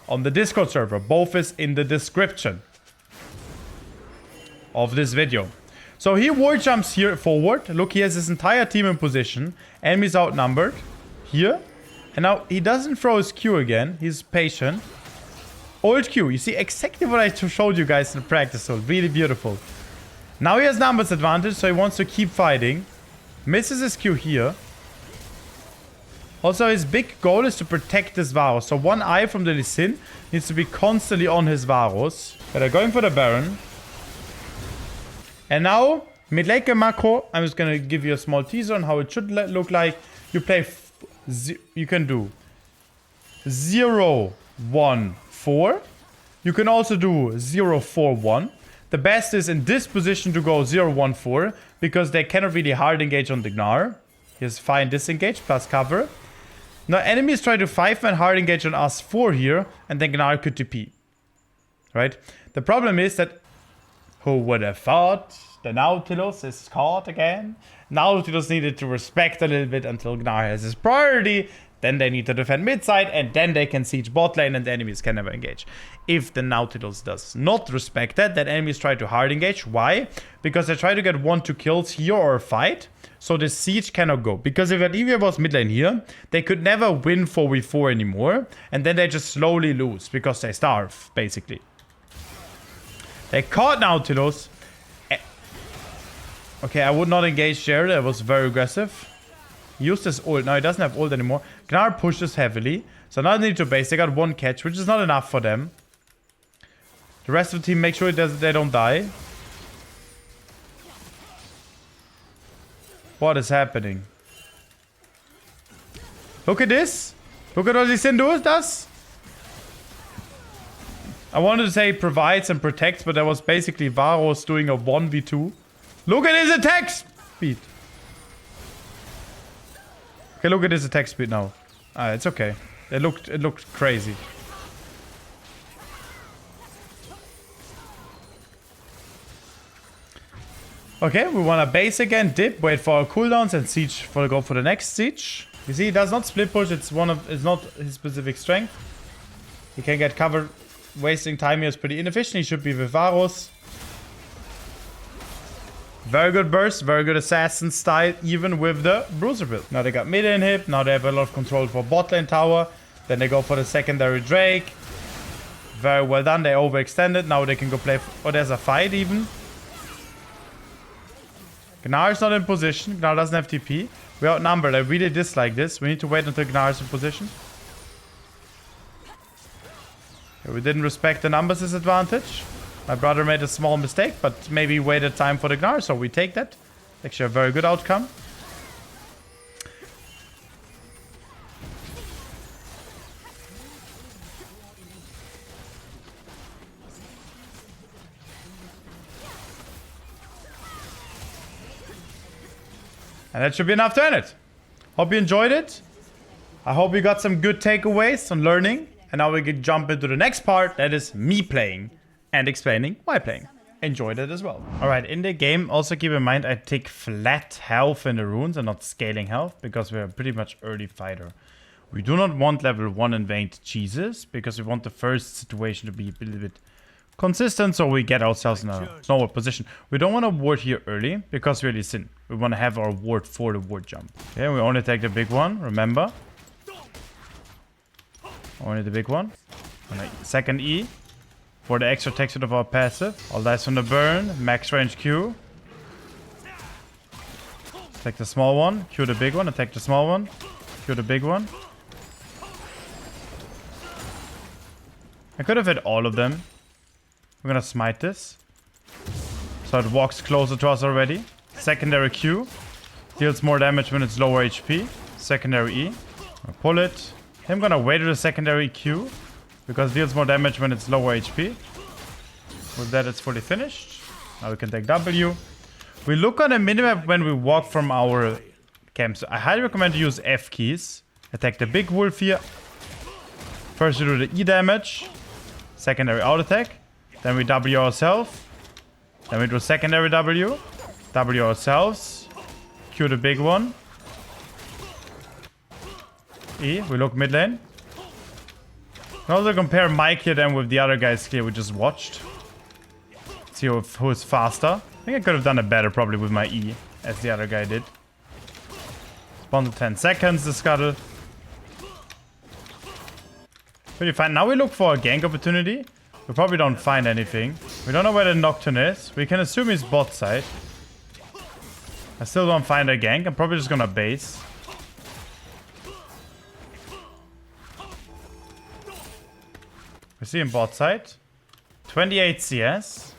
S1: on the Discord server. Both is in the description of this video. So he ward jumps here forward. Look, he has his entire team in position. Enemies outnumbered. Here. And now he doesn't throw his Q again. He's patient. Old Q. You see exactly what I showed you guys in the practice. So really beautiful. Now he has numbers advantage. So he wants to keep fighting. Misses his Q here. Also, his big goal is to protect this Varus. So one eye from the Lee Sin needs to be constantly on his Varus. But they're going for the Baron. And now, mid-late game macro, I'm just going to give you a small teaser on how it should look like. You play, you can do 0, 1, 4. You can also do 0, 4, 1. The best is in this position to go 0, 1, 4, because they cannot really hard engage on the Gnar. He has fine disengage plus cover. Now enemies try to 5-man hard engage on us 4 here, and then Gnar could TP. Right? The problem is that who would have thought the Nautilus is caught again? Nautilus needed to respect a little bit until Gnar has his priority. Then they need to defend mid side, and then they can siege bot lane, and the enemies can never engage. If the Nautilus does not respect that, then enemies try to hard engage. Why? Because they try to get 1-2 kills here or fight, so the siege cannot go. Because if Alivia was mid lane here, they could never win 4v4 anymore, and then they just slowly lose, because they starve, basically. They caught Nautilus. Okay, I would not engage there. That was very aggressive. Use this ult. Now he doesn't have ult anymore. Gnar pushes heavily. So now they need to base. They got 1 catch, which is not enough for them. The rest of the team make sure they don't die. What is happening? Look at this. Look at what Lee Sin does. I wanted to say provides and protects, but that was basically Varus doing a 1v2. Look at his attack speed. Okay, look at his attack speed now. It's okay. It looked crazy. Okay, we want to base again, dip, wait for our cooldowns, and siege go for the next siege. You see, he does not split push. It's not his specific strength. He can get covered. Wasting time here is pretty inefficient. He should be with Varus. Very good burst, very good assassin style, even with the bruiser build. Now they got mid inhib, now they have a lot of control for bot lane tower. Then they go for the secondary Drake. Very well done, they overextended. Now they can go play. Oh, there's a fight even. Gnar is not in position. Gnar doesn't have TP. We're outnumbered. I really dislike this. We need to wait until Gnar is in position. We didn't respect the numbers disadvantage. My brother made a small mistake, but maybe waited time for the Gnar, so we take that. Actually a very good outcome. And that should be enough to end it. Hope you enjoyed it. I hope you got some good takeaways on learning. And now we can jump into the next part, that is me playing and explaining why playing. Enjoy that as well. Alright, in the game, also keep in mind I take flat health in the runes and not scaling health, because we're pretty much early fighter. We do not want level 1 invade cheeses, because we want the first situation to be a little bit consistent, so we get ourselves in a slower position. We don't want to ward here early, because we're Lee Sin. We want to have our ward for the ward jump. Okay, we only take the big one, remember. Only the big one. Second E. For the extra texture of our passive. All dice from the burn. Max range Q. Attack the small one. Q the big one. Attack the small one. Q the big one. I could have hit all of them. We're gonna smite this. So it walks closer to us already. Secondary Q. Deals more damage when it's lower HP. Secondary E. I'll pull it. I'm gonna wait with the secondary Q, because it deals more damage when it's lower HP. With that, it's fully finished. Now we can take W. We look on the minimap when we walk from our camp. So I highly recommend to use F keys. Attack the big wolf here. First we do the E damage. Secondary out attack. Then we W ourselves. Then we do secondary W. W ourselves. Q the big one. E, we look mid lane. We also compare Mike here then with the other guys here we just watched. See who is faster. I think I could have done it better probably with my E, as the other guy did. Spawn to 10 seconds, the scuttle. Pretty fine. Now we look for a gank opportunity. We probably don't find anything. We don't know where the Nocturne is. We can assume he's bot side. I still don't find a gank. I'm probably just gonna base. We see him bot side. 28 CS.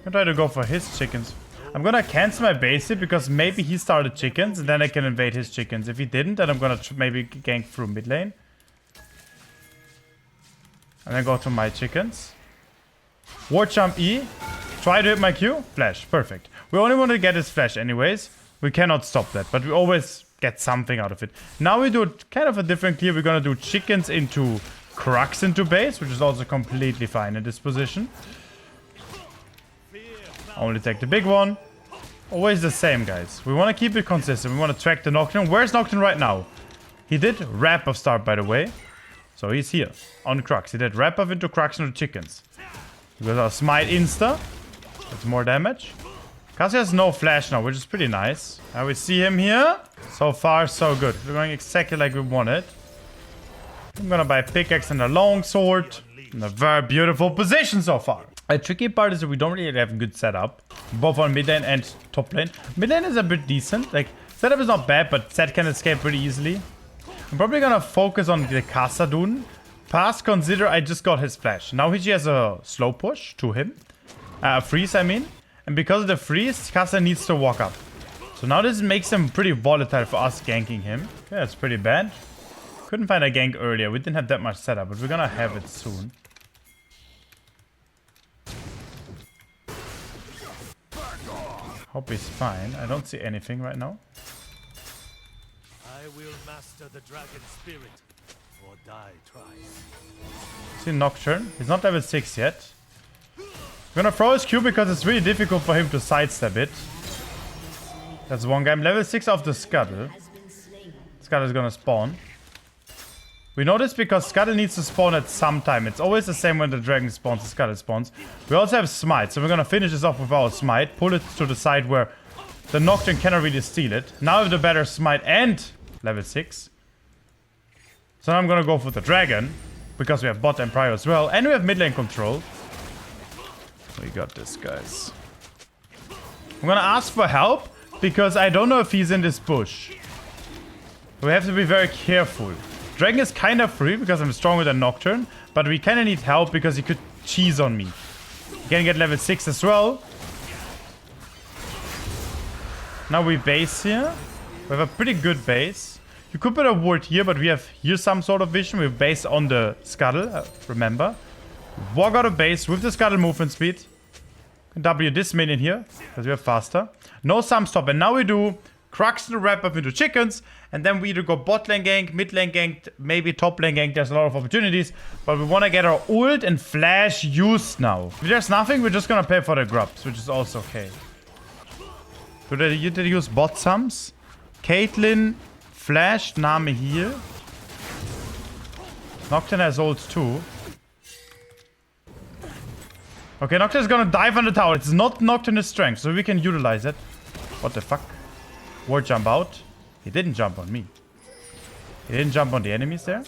S1: I'm gonna try to go for his chickens. I'm gonna cancel my base here because maybe he started chickens and then I can invade his chickens. If he didn't, then I'm gonna maybe gank through mid lane. And then go to my chickens. Ward jump E. Try to hit my Q. Flash. Perfect. We only want to get his flash anyways. We cannot stop that, but we always get something out of it. Now we do kind of a different clear. We're gonna do chickens into Crux into base, which is also completely fine in this position. Only take the big one. Always the same, guys. We want to keep it consistent. We want to track the Nocturne. Where's Nocturne right now? He did wrap of start, by the way. So he's here on Crux. He did wrap up into Crux and the chickens. Because our smite insta. That's more damage. Cassie has no flash now, which is pretty nice. Now we see him here. So far, so good. We're going exactly like we wanted. I'm gonna buy a pickaxe and a long sword. In a very beautiful position so far. A tricky part is that we don't really have a good setup. Both on mid lane and top lane. Mid lane is a bit decent. Like, setup is not bad, but Zed can escape pretty easily. I'm probably gonna focus on the Khazad-dûn. Past consider I just got his flash. Now he has a slow push to him. Freeze, I mean. And because of the freeze, Khazad needs to walk up. So now this makes him pretty volatile for us ganking him. Okay, that's pretty bad. Couldn't find a gank earlier. We didn't have that much setup, but we're gonna have it soon. Hope he's fine. I don't see anything right now.
S2: I will master the dragon spirit or die trying.
S1: See Nocturne. He's not level 6 yet. I'm gonna throw his Q because it's really difficult for him to sidestep it. That's one guy. I'm level 6 off the Scuttle. Scuttle is gonna spawn. We know this because Scuttle needs to spawn at some time. It's always the same when the dragon spawns, the Scuttle spawns. We also have Smite, so we're gonna finish this off with our Smite. Pull it to the side where the Nocturne cannot really steal it. Now we have the better Smite and level 6. So now I'm gonna go for the dragon. Because we have bot and prio as well. And we have mid lane control. We got this, guys. I'm gonna ask for help. Because I don't know if he's in this bush. We have to be very careful. Dragon is kind of free because I'm stronger than Nocturne. But we kind of need help because he could cheese on me. He can get level 6 as well. Now we base here. We have a pretty good base. You could put a ward here, but we have here some sort of vision. We have base on the Scuttle, remember. Walk out of base with the Scuttle movement speed. W this minion here, because we are faster. No sum stop, and now we do Crux to wrap up into chickens, and then we either go bot lane gank, mid lane gank, maybe top lane gank. There's a lot of opportunities, but we want to get our ult and flash used now. If there's nothing, we're just gonna pay for the grubs, which is also okay. So did you use bot sums? Caitlyn, flash, Nami here. Nocturne has ult too. Okay, Nocturne is gonna dive on the tower. It's not Nocturne's strength, so we can utilize it. What the fuck? Ward jump out. He didn't jump on me. He didn't jump on the enemies there.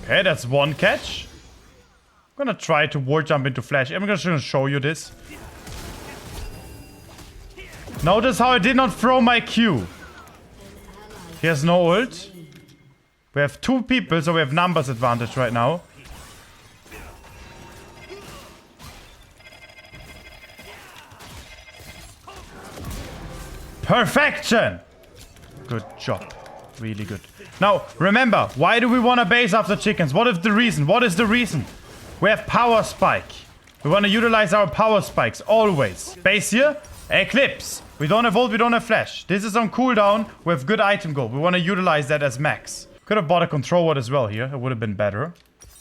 S1: Okay, that's one catch. I'm gonna try to ward jump into flash. I'm just gonna show you this. Notice how I did not throw my Q. He has no ult. We have 2 people, so we have numbers advantage right now. Perfection! Good job. Really good. Now, remember, why do we want to base after chickens? What is the reason? What is the reason? We have power spike. We want to utilize our power spikes, always. Base here, Eclipse. We don't have ult, we don't have flash. This is on cooldown. We have good item gold. We want to utilize that as max. Could have bought a control ward as well here. It would have been better.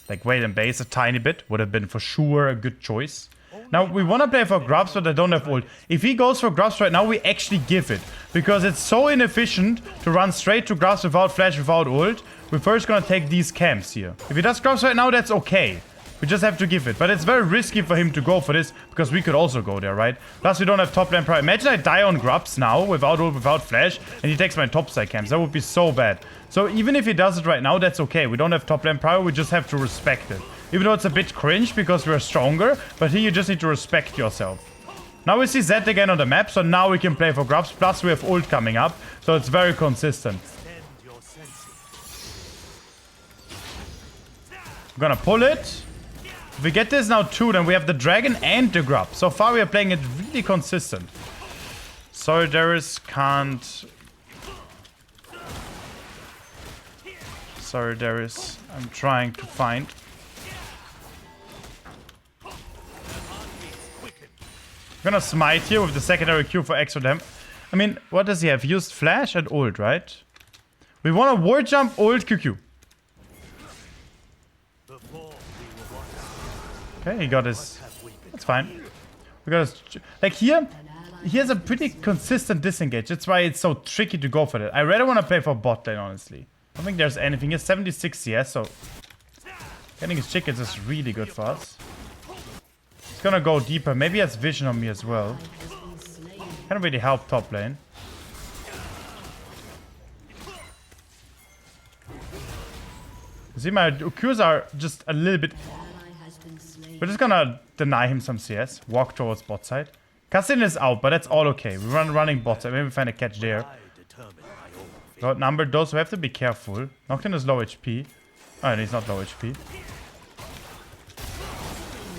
S1: Like wait and base a tiny bit. Would have been for sure a good choice. Now we want to play for grubs, but I don't have ult. If he goes for grubs right now, we actually give it. Because it's so inefficient to run straight to grubs without flash, without ult. We're first going to take these camps here. If he does grubs right now, that's okay. We just have to give it. But it's very risky for him to go for this, because we could also go there, right? Plus, we don't have top lane prime. Imagine I die on grubs now, without ult, without flash, and he takes my top side camps. That would be so bad. So even if he does it right now, that's okay. We don't have top lane power, we just have to respect it. Even though it's a bit cringe, because we're stronger, but here you just need to respect yourself. Now we see Zed again on the map, so now we can play for grubs. Plus, we have ult coming up, so it's very consistent. I'm gonna pull it. If we get this now too, then we have the dragon and the grub. So far we are playing it really consistent. Sorry, Darius can't... Sorry, Darius. I'm trying to find... I'm gonna smite here with the secondary Q for extra damage. I mean, what does he have? He used flash and ult, right? We want a ward jump, ult, QQ. Okay, he got his That's fine. We gotta... Like here, he has a pretty consistent disengage. That's why it's so tricky to go for that. I rather want to play for bot lane, honestly. I don't think there's anything. He has 76 CS, so... Getting his chickens is really good for us. He's gonna go deeper. Maybe he has vision on me as well. Can't really help top lane. You see, my Qs are just a little bit... We're just gonna deny him some CS. Walk towards bot side. Cassian is out, but that's all okay. We're running bot side. Maybe we find a catch there. We're outnumbered though, so we have to be careful. Nocturne is low HP. Oh, and he's not low HP.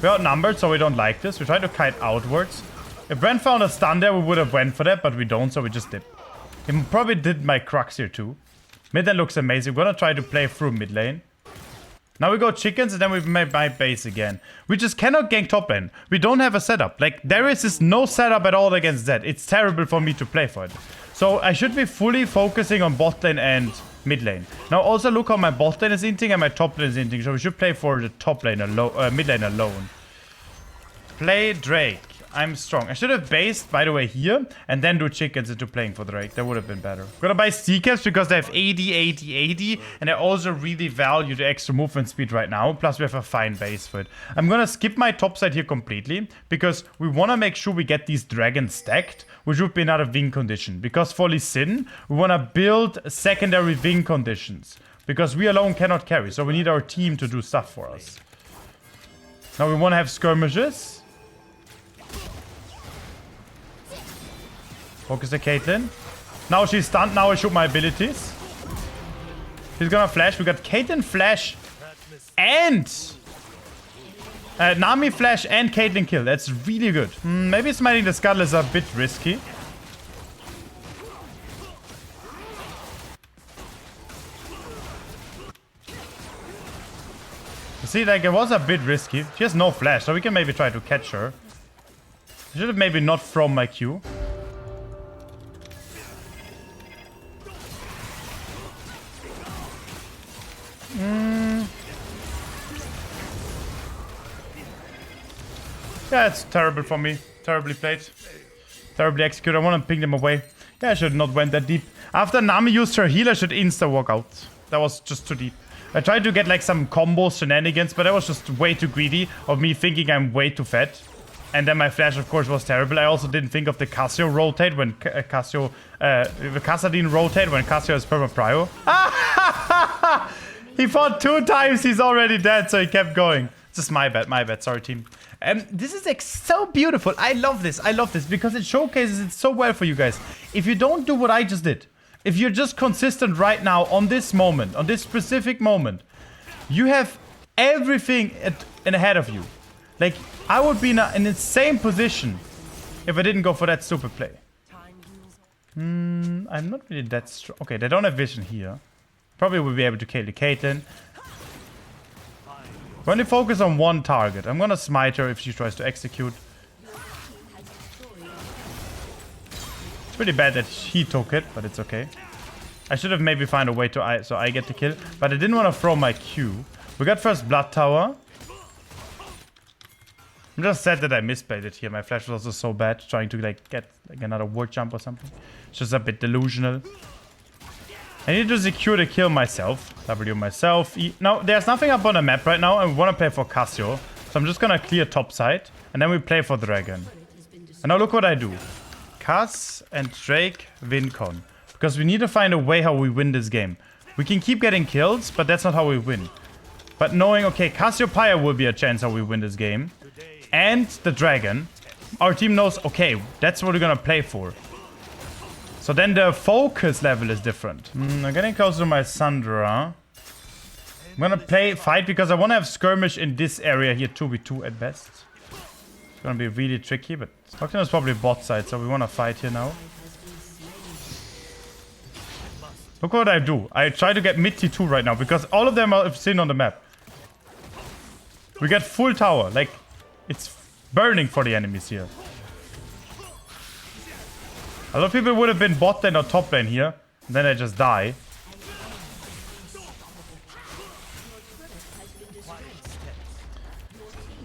S1: We're outnumbered, so we don't like this. We try to kite outwards. If Brent found a stun there, we would have went for that, but we don't, so we just dip. He probably did my Crux here too. Mid lane looks amazing. We're gonna try to play through mid lane. Now we go chickens, and then we made my base again. We just cannot gank top lane. We don't have a setup. Like, there is no setup at all against that. It's terrible for me to play for it. So I should be fully focusing on bot lane and mid lane. Now also look how my bot lane is inting and my top lane is inting. So we should play for the top lane alone, mid lane alone. Play Drake. I'm strong. I should have based, by the way, here and then do chickens into playing for Drake. That would have been better. I'm gonna buy Seekers because they have 80, 80, 80, and I also really value the extra movement speed right now. Plus, we have a fine base for it. I'm gonna skip my top side here completely because we want to make sure we get these dragons stacked, which would be another win condition. Because for Lee Sin, we want to build secondary win conditions because we alone cannot carry. So we need our team to do stuff for us. Now we want to have skirmishes. Focus the Caitlyn. Now she's stunned. Now I shoot my abilities. She's gonna flash. We got Caitlyn flash and Nami flash and Caitlyn kill. That's really good. Maybe smiting the Scuttle is a bit risky. You see, like, it was a bit risky. She has no flash, so we can maybe try to catch her. I should have maybe not thrown my Q. Yeah, it's terrible for me. Terribly played. Terribly executed. I want to ping them away. Yeah, I should not went that deep. After Nami used her heal, I should insta walk out. That was just too deep. I tried to get like some combo shenanigans, but that was just way too greedy of me thinking I'm way too fat. And then my flash, of course, was terrible. I also didn't think of the Cassio rotate when Cassio... the Cassadine rotate when Cassio is perma prio. He fought 2 times, he's already dead, so he kept going. This is my bad, sorry team. This is like so beautiful. I love this because it showcases it so well for you guys. If you don't do what I just did, if you're just consistent right now on this moment, on this specific moment, you have everything ahead of you. Like, I would be in an insane position if I didn't go for that stupid play. I'm not really that strong. Okay, they don't have vision here. Probably will be able to kill the Caitlyn. We only focus on one target. I'm gonna smite her if she tries to execute. It's pretty bad that he took it, but it's okay. I should have maybe found a way to so I get the kill, but I didn't want to throw my Q. We got first Blood Tower. I'm just sad that I misplayed it here. My flash was also so bad, trying to like get like another ward jump or something. It's just a bit delusional. I need to secure the kill myself. W myself. No, there's nothing up on the map right now. I want to play for Cassio. So I'm just going to clear top side. And then we play for Dragon. And now look what I do. Cass and Drake win con. Because we need to find a way how we win this game. We can keep getting kills, but that's not how we win. But knowing, okay, Cassiopeia will be a chance how we win this game. And the Dragon. Our team knows, okay, that's what we're going to play for. So then the focus level is different. I'm getting closer to my Sandra. I'm gonna fight because I want to have skirmish in this area here 2v2 at best. It's gonna be really tricky, but Nocturne is probably bot side, so we want to fight here now. Look what I do. I try to get mid T2 right now because all of them are seen on the map. We get full tower. Like, it's burning for the enemies here. A lot of people would have been bot lane or top lane here. And then they just die.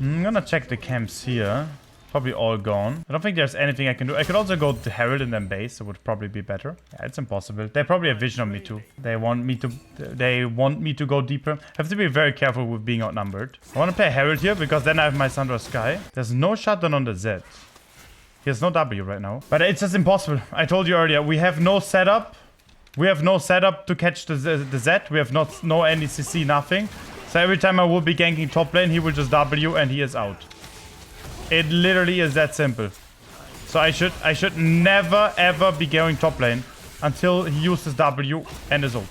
S1: I'm gonna check the camps here. Probably all gone. I don't think there's anything I can do. I could also go to Herald and then base. It would probably be better. Yeah, it's impossible. They probably have vision on me too. They want me to go deeper. I have to be very careful with being outnumbered. I want to play Herald here because then I have my Sandra Sky. There's no shutdown on the Z. He has no W right now. But it's just impossible. I told you earlier, we have no setup. We have no setup to catch the Z. We have no any CC, nothing. So every time I will be ganking top lane, he will just W and he is out. It literally is that simple. So I should never ever be going top lane until he uses W and his ult.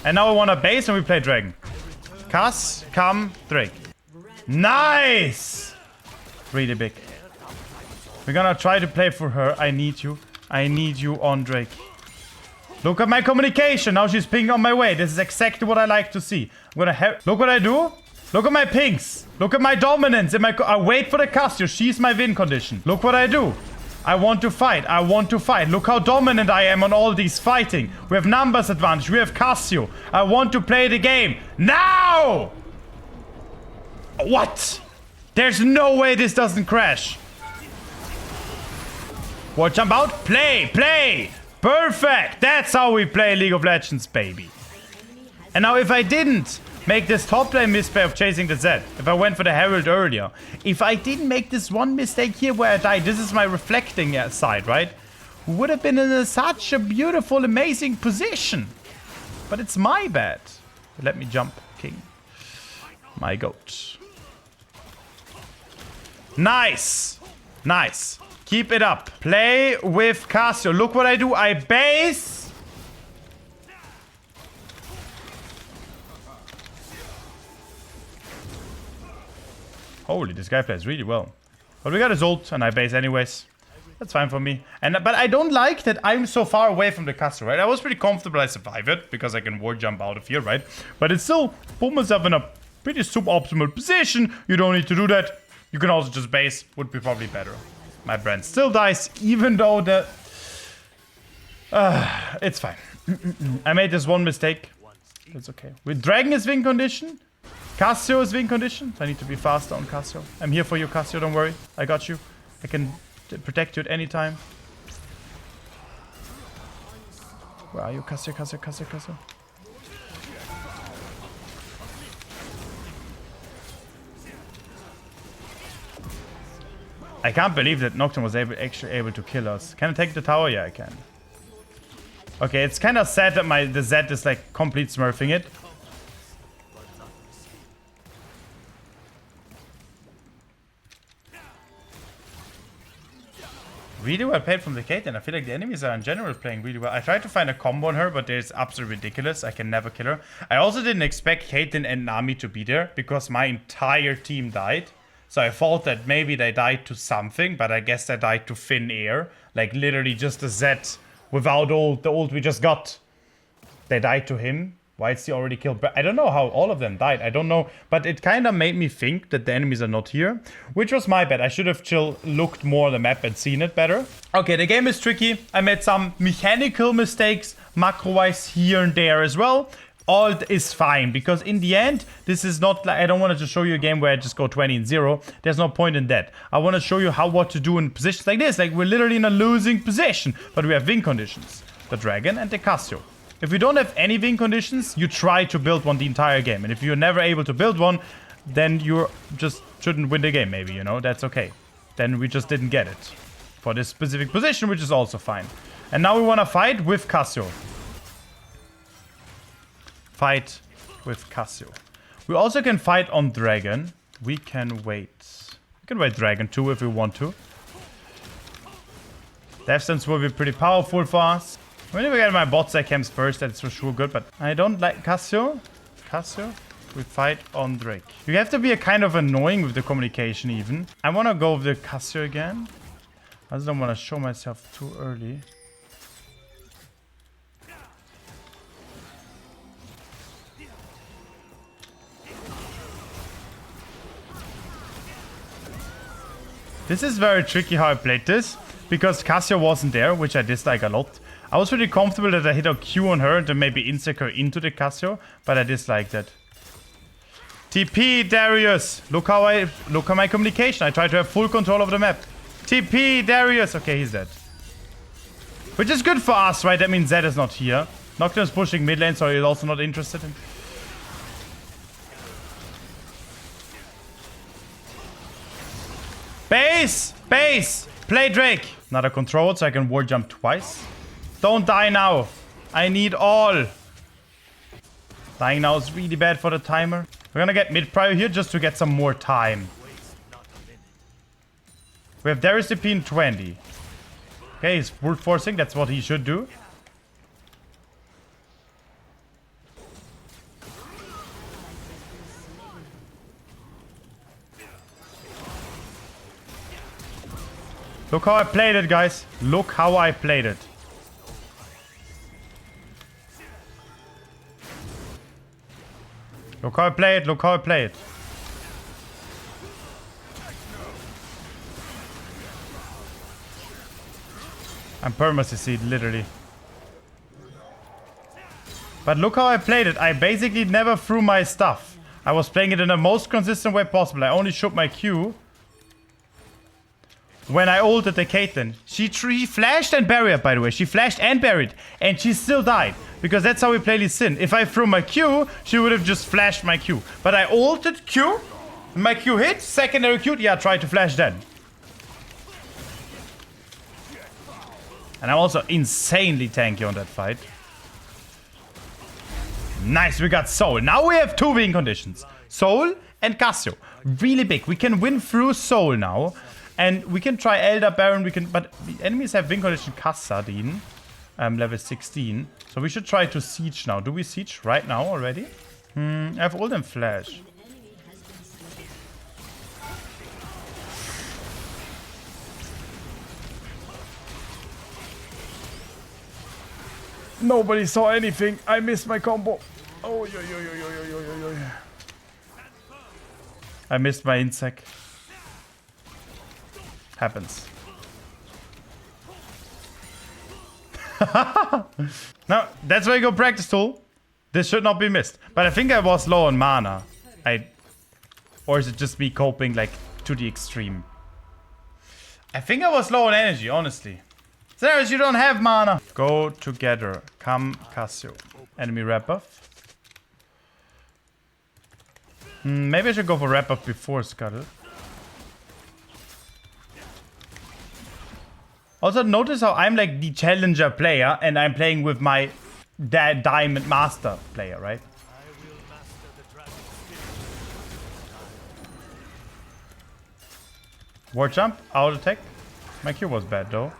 S1: And now I want a base and we play Dragon. Cass, come, Drake. Nice! Really big. We're gonna try to play for her. I need you. I need you on Drake. Look at my communication. Now she's pinging on my way. This is exactly what I like to see. I'm gonna have... Look what I do. Look at my pings. Look at my dominance. I wait for the Cassio. She's my win condition. Look what I do. I want to fight. I want to fight. Look how dominant I am on all these fighting. We have numbers advantage. We have Cassio. I want to play the game. Now! What? There's no way this doesn't crash. What jump out? Play. Play. Perfect. That's how we play League of Legends, baby. And now if I didn't make this top lane misplay of chasing the Z, if I went for the Herald earlier, if I didn't make this one mistake here where I died, this is my reflecting side, right? We would have been in such a beautiful, amazing position. But it's my bad. Let me jump, king. My goat. Nice. Nice. Keep it up. Play with Cassio. Look what I do. I base. Holy, this guy plays really well. But we got his ult and I base anyways. That's fine for me. But I don't like that I'm so far away from the Cassio, right? I was pretty comfortable I survived it because I can ward jump out of here, right? But it's still put myself in a pretty suboptimal position. You don't need to do that. You can also just base. Would be probably better. My brand still dies even though the... it's fine. I made this one mistake. It's okay. With Dragon is win condition. Cassio is win condition. I need to be faster on Cassio. I'm here for you, Cassio. Don't worry. I got you. I can protect you at any time. Where are you, Cassio, Cassio, Cassio, Cassio? I can't believe that Nocturne was actually able to kill us. Can I take the tower? Yeah, I can. Okay, it's kind of sad that the Z is like complete smurfing it. Really well played from the Caitlyn. I feel like the enemies are in general playing really well. I tried to find a combo on her, but it's absolutely ridiculous. I can never kill her. I also didn't expect Caitlyn and Nami to be there because my entire team died. So I thought that maybe they died to something, but I guess they died to thin air. Like literally just a Z without the ult we just got. They died to him. Why is he already killed? But I don't know how all of them died. I don't know. But it kind of made me think that the enemies are not here. Which was my bad. I should have looked more at the map and seen it better. Okay, the game is tricky. I made some mechanical mistakes, macro-wise here and there as well. All is fine. Because in the end, this is not like... I don't want to just show you a game where I just go 20-0. There's no point in that. I want to show you what to do in positions like this. Like we're literally in a losing position. But we have win conditions. The Dragon and the Cassio. If you don't have any win conditions, you try to build one the entire game. And if you're never able to build one, then you just shouldn't win the game, maybe, you know? That's okay. Then we just didn't get it for this specific position, which is also fine. And now we want to fight with Cassio. Fight with Cassio. We also can fight on Dragon. We can wait. We can wait Dragon too if we want to. Death Sense will be pretty powerful for us. When we get my bot side camps first, that's for sure good, but I don't like Cassio. Cassio, we fight on Drake. You have to be a kind of annoying with the communication even. I want to go with the Cassio again. I just don't want to show myself too early. This is very tricky how I played this, because Cassio wasn't there, which I dislike a lot. I was pretty comfortable that I hit a Q on her and then maybe insect her into the Cassio, but I dislike that. TP, Darius. Look at my communication. I try to have full control of the map. TP, Darius. Okay, he's dead. Which is good for us, right? That means Zed is not here. Nocturne is pushing mid lane, so he's also not interested in. Base! Base! Play Drake! Another control, so I can ward jump twice. Don't die now. I need all. Dying now is really bad for the timer. We're gonna get mid prio here just to get some more time. We have Darius TP in 20. Okay, he's brute forcing. That's what he should do. Look how I played it, guys. Look how I played it. Look how I play it. Look how I play it. I'm perma-CC'd, literally. But look how I played it. I basically never threw my stuff. I was playing it in the most consistent way possible. I only shook my Q when I ulted the Caitlyn. She flashed and buried, by the way. She flashed and buried. And she still died. Because that's how we play Lee Sin. If I threw my Q, she would have just flashed my Q. But I ulted Q. My Q hit. Secondary Q. Yeah, try to flash then. And I'm also insanely tanky on that fight. Nice, we got Soul. Now we have two win conditions. Soul and Cassio. Really big. We can win through Soul now. And we can try Elder Baron. But the enemies have win condition Kassadin. Level 16. So we should try to siege now. Do we siege right now already? I have ult and flash. Nobody saw anything. I missed my combo. Oh, yo. I missed my insect. Happens. Now, that's why you go practice tool. This should not be missed. But I think I was low on mana. Or is it just me coping like to the extreme? I think I was low on energy, honestly. Sinerias, you don't have mana. Go together. Come, Cassio. Enemy red buff. Maybe I should go for red buff before Scuttle. Also, notice how I'm like the challenger player and I'm playing with my diamond master player, right? War jump, out attack. My Q was bad though.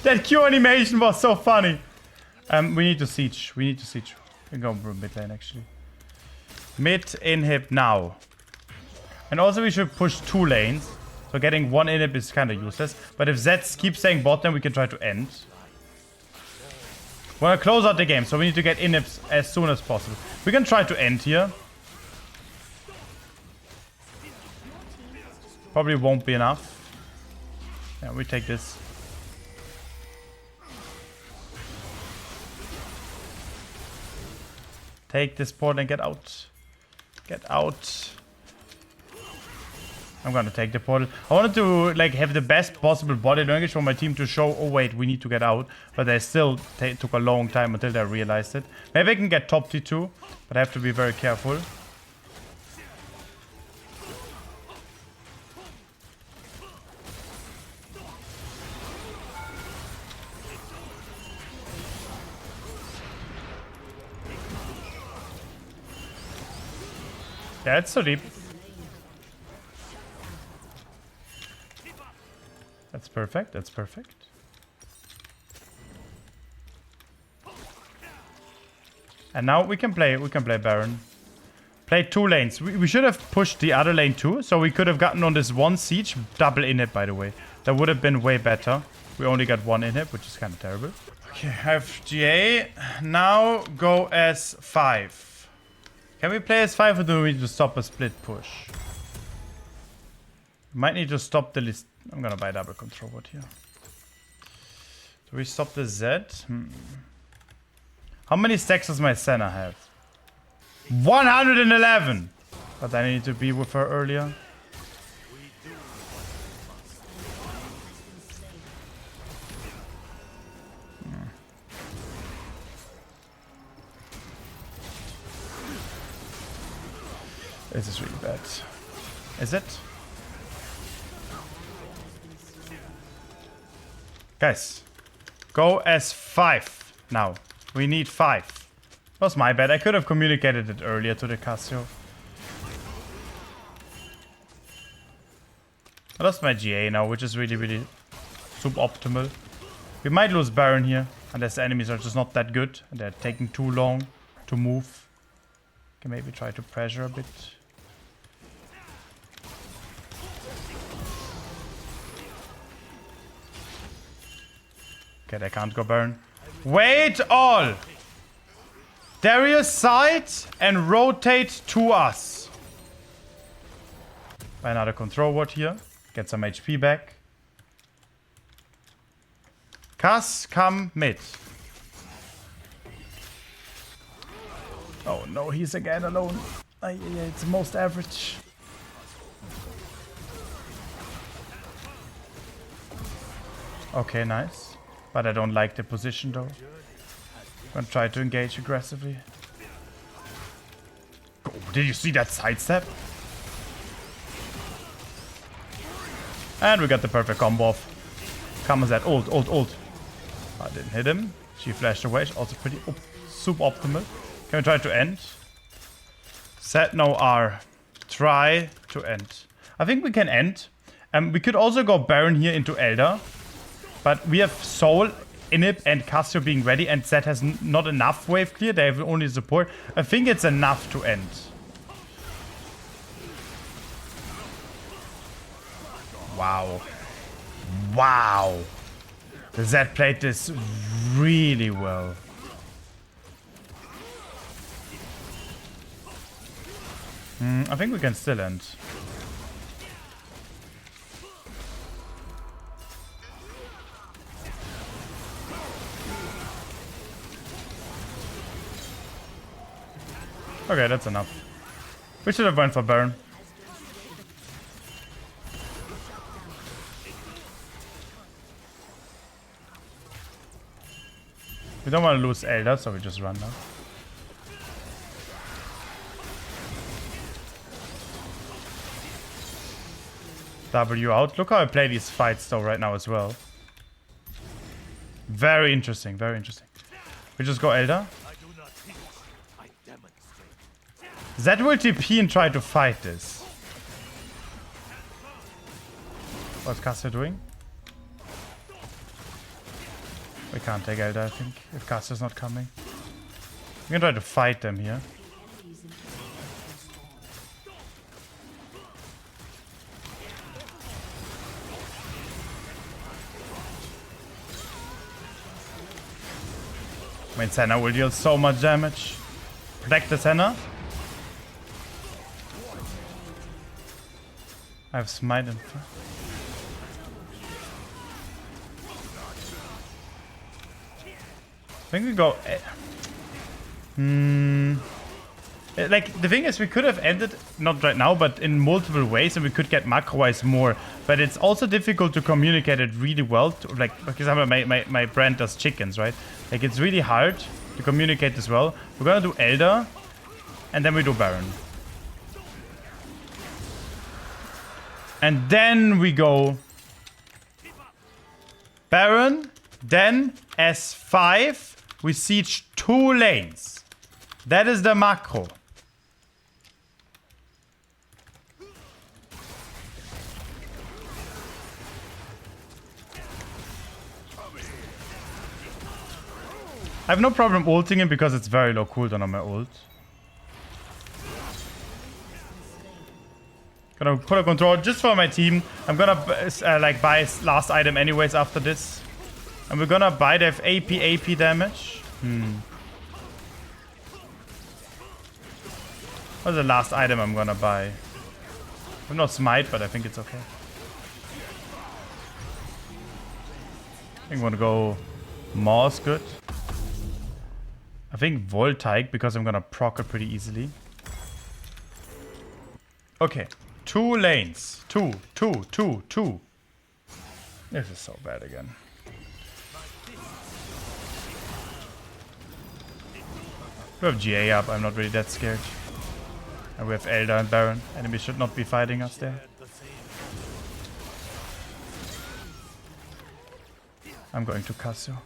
S1: That Q animation was so funny. We need to siege. We can go mid lane actually. Mid inhib now. And also we should push 2 lanes. So getting 1 inhib is kind of useless. But if Zeds keeps saying bot, then we can try to end. We're gonna close out the game, so we need to get inhibs as soon as possible. We can try to end here. Probably won't be enough. Yeah, we take this. Take this port and get out. Get out. I'm gonna take the portal. I wanted to like have the best possible body language for my team to show, oh wait, we need to get out. But they still took a long time until they realized it. Maybe I can get top T2, but I have to be very careful. Yeah, it's so deep. That's perfect. That's perfect. And now we can play Baron. Play 2 lanes. We should have pushed the other lane too, so we could have gotten on this 1 siege. Double inhib, by the way. That would have been way better. We only got 1 inhib, which is kind of terrible. Okay, I have GA. Now go as 5. Can we play as 5 or do we need to stop a split push? Might need to stop the list. I'm gonna buy double control board here. Do we stop the Z? How many stacks does my Senna have? 111! But then I need to be with her earlier. This is really bad. Is it? Guys, go S5 now. We need 5. That was my bad. I could have communicated it earlier to the Casio. I lost my GA now, which is really, really suboptimal. We might lose Baron here, unless the enemies are just not that good and they're taking too long to move. Can maybe try to pressure a bit. Okay, they can't go Baron. Wait all! Darius side and rotate to us. Buy another control ward here. Get some HP back. Cass, come mid. Oh no, he's again alone. It's most average. Okay, nice. But I don't like the position though. I'm gonna try to engage aggressively. Oh, did you see that sidestep? And we got the perfect combo off. Comes that ult. I didn't hit him. She flashed away. She's also pretty suboptimal. Can we try to end? Set no R. Try to end. I think we can end. We could also go Baron here into Elder. But we have Soul, Inhib, and Casio being ready, and Zed has not enough wave clear. They have only support. I think it's enough to end. Wow. Wow. The Zed played this really well. I think we can still end. Okay, that's enough. We should have went for Baron. We don't want to lose Elder, so we just run now. W out. Look how I play these fights though right now as well. Very interesting, very interesting. We just go Elder. Zed will TP and try to fight this. What's Cassia doing? We can't take Elder, I think, if Cassia's not coming. We can try to fight them here. I mean, Senna will deal so much damage. Protect the Senna. I have smite and... I think we go... Like, the thing is, we could have ended, not right now, but in multiple ways, and we could get macro-wise more. But it's also difficult to communicate it really well. Like, for example, my brand does chickens, right? Like, it's really hard to communicate this well. We're gonna do Elder, and then we do Baron. And then we go Baron, then S5, we siege 2 lanes. That is the macro. I have no problem ulting him because it's very low cooldown on my ult. Gonna put a control just for my team. I'm gonna like buy last item anyways after this. And we're gonna buy, they have AP damage. What's the last item I'm gonna buy? I'm not smite, but I think it's okay. I think I'm gonna go Maw's good. I think Voltaic, because I'm gonna proc it pretty easily. Okay. 2 lanes. 2. This is so bad again. We have GA up, I'm not really that scared. And we have Elder and Baron. Enemies should not be fighting us there. I'm going to Casio.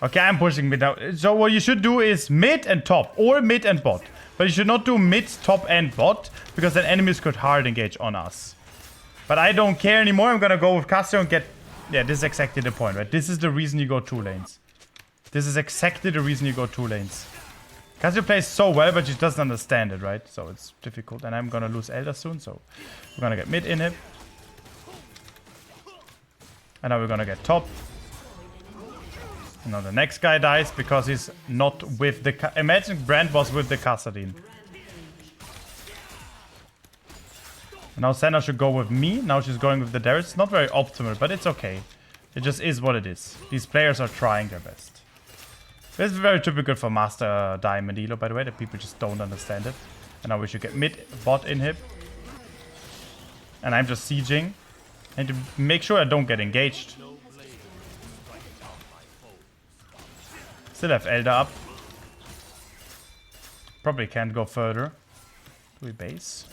S1: Okay, I'm pushing mid now. So what you should do is mid and top, or mid and bot. But you should not do mid, top, and bot, because then enemies could hard engage on us. But I don't care anymore. I'm gonna go with Casio and get... Yeah, this is exactly the point, right? This is the reason you go 2 lanes. This is exactly the reason you go 2 lanes. Casio plays so well, but she doesn't understand it, right? So it's difficult. And I'm gonna lose Elder soon, so we're gonna get mid in him. And now we're gonna get top. And now the next guy dies because he's not with the... Imagine Brand was with the Kassadin. Now Senna should go with me. Now she's going with the Darius. It's not very optimal, but it's okay. It just is what it is. These players are trying their best. This is very typical for Master Diamond Elo, by the way, that people just don't understand it. And now we should get mid bot inhib. And I'm just sieging. And to make sure I don't get engaged. Still have Elder up. Probably can't go further. Do we base?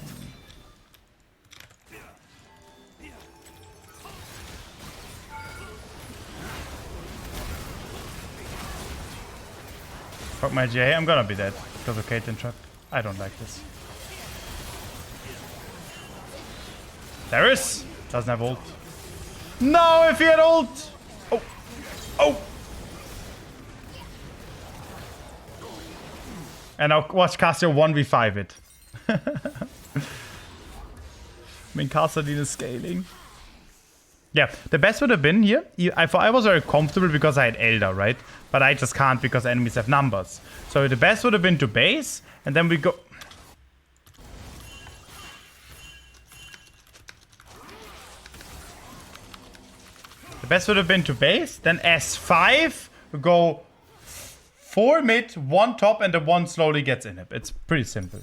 S1: Fuck my GA, I'm gonna be dead because of Caitlyn truck. I don't like this. Darius doesn't have ult. No, if he had ult! Oh! Oh! And now watch Casio 1v5 it. I mean, Kassadin is scaling. Yeah, the best would have been here. I was very comfortable because I had Elder, right? But I just can't because enemies have numbers. So the best would have been to base, and then we go... The best would have been to base, then S5, go 4 mid, 1 top, and the 1 slowly gets in it. It's pretty simple.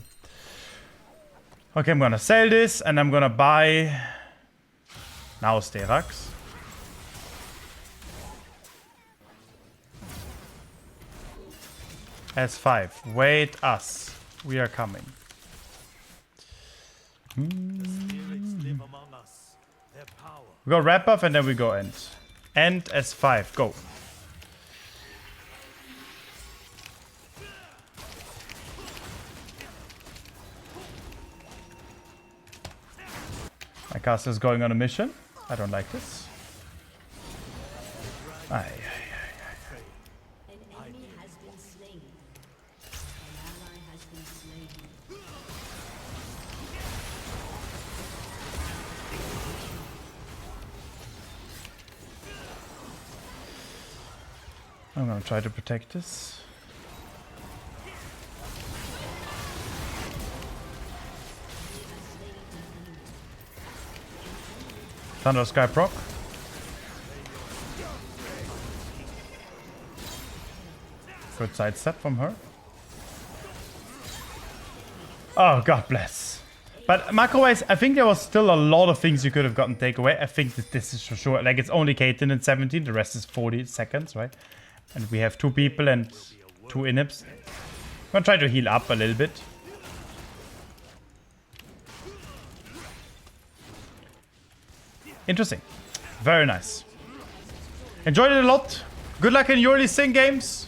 S1: Okay, I'm gonna sell this, and I'm gonna buy... Now Sterax. S5. Wait us. We are coming. We go red buff and then we go end. End S5. Go. My caster is going on a mission. I don't like this. Aye, aye, aye, aye.
S3: An enemy has been slain. An ally has been slain.
S1: I'm gonna try to protect this. Thunder Sky proc. Good sidestep from her. Oh, God bless. But macro-wise, I think there was still a lot of things you could have gotten takeaway. I think that this is for sure. Like, it's only Caitlyn in 17. The rest is 40 seconds, right? And we have 2 people and 2 inhibs. I'm gonna try to heal up a little bit. Interesting. Very nice. Enjoyed it a lot. Good luck in your Lee Sin games.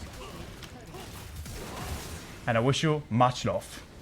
S1: And I wish you much love.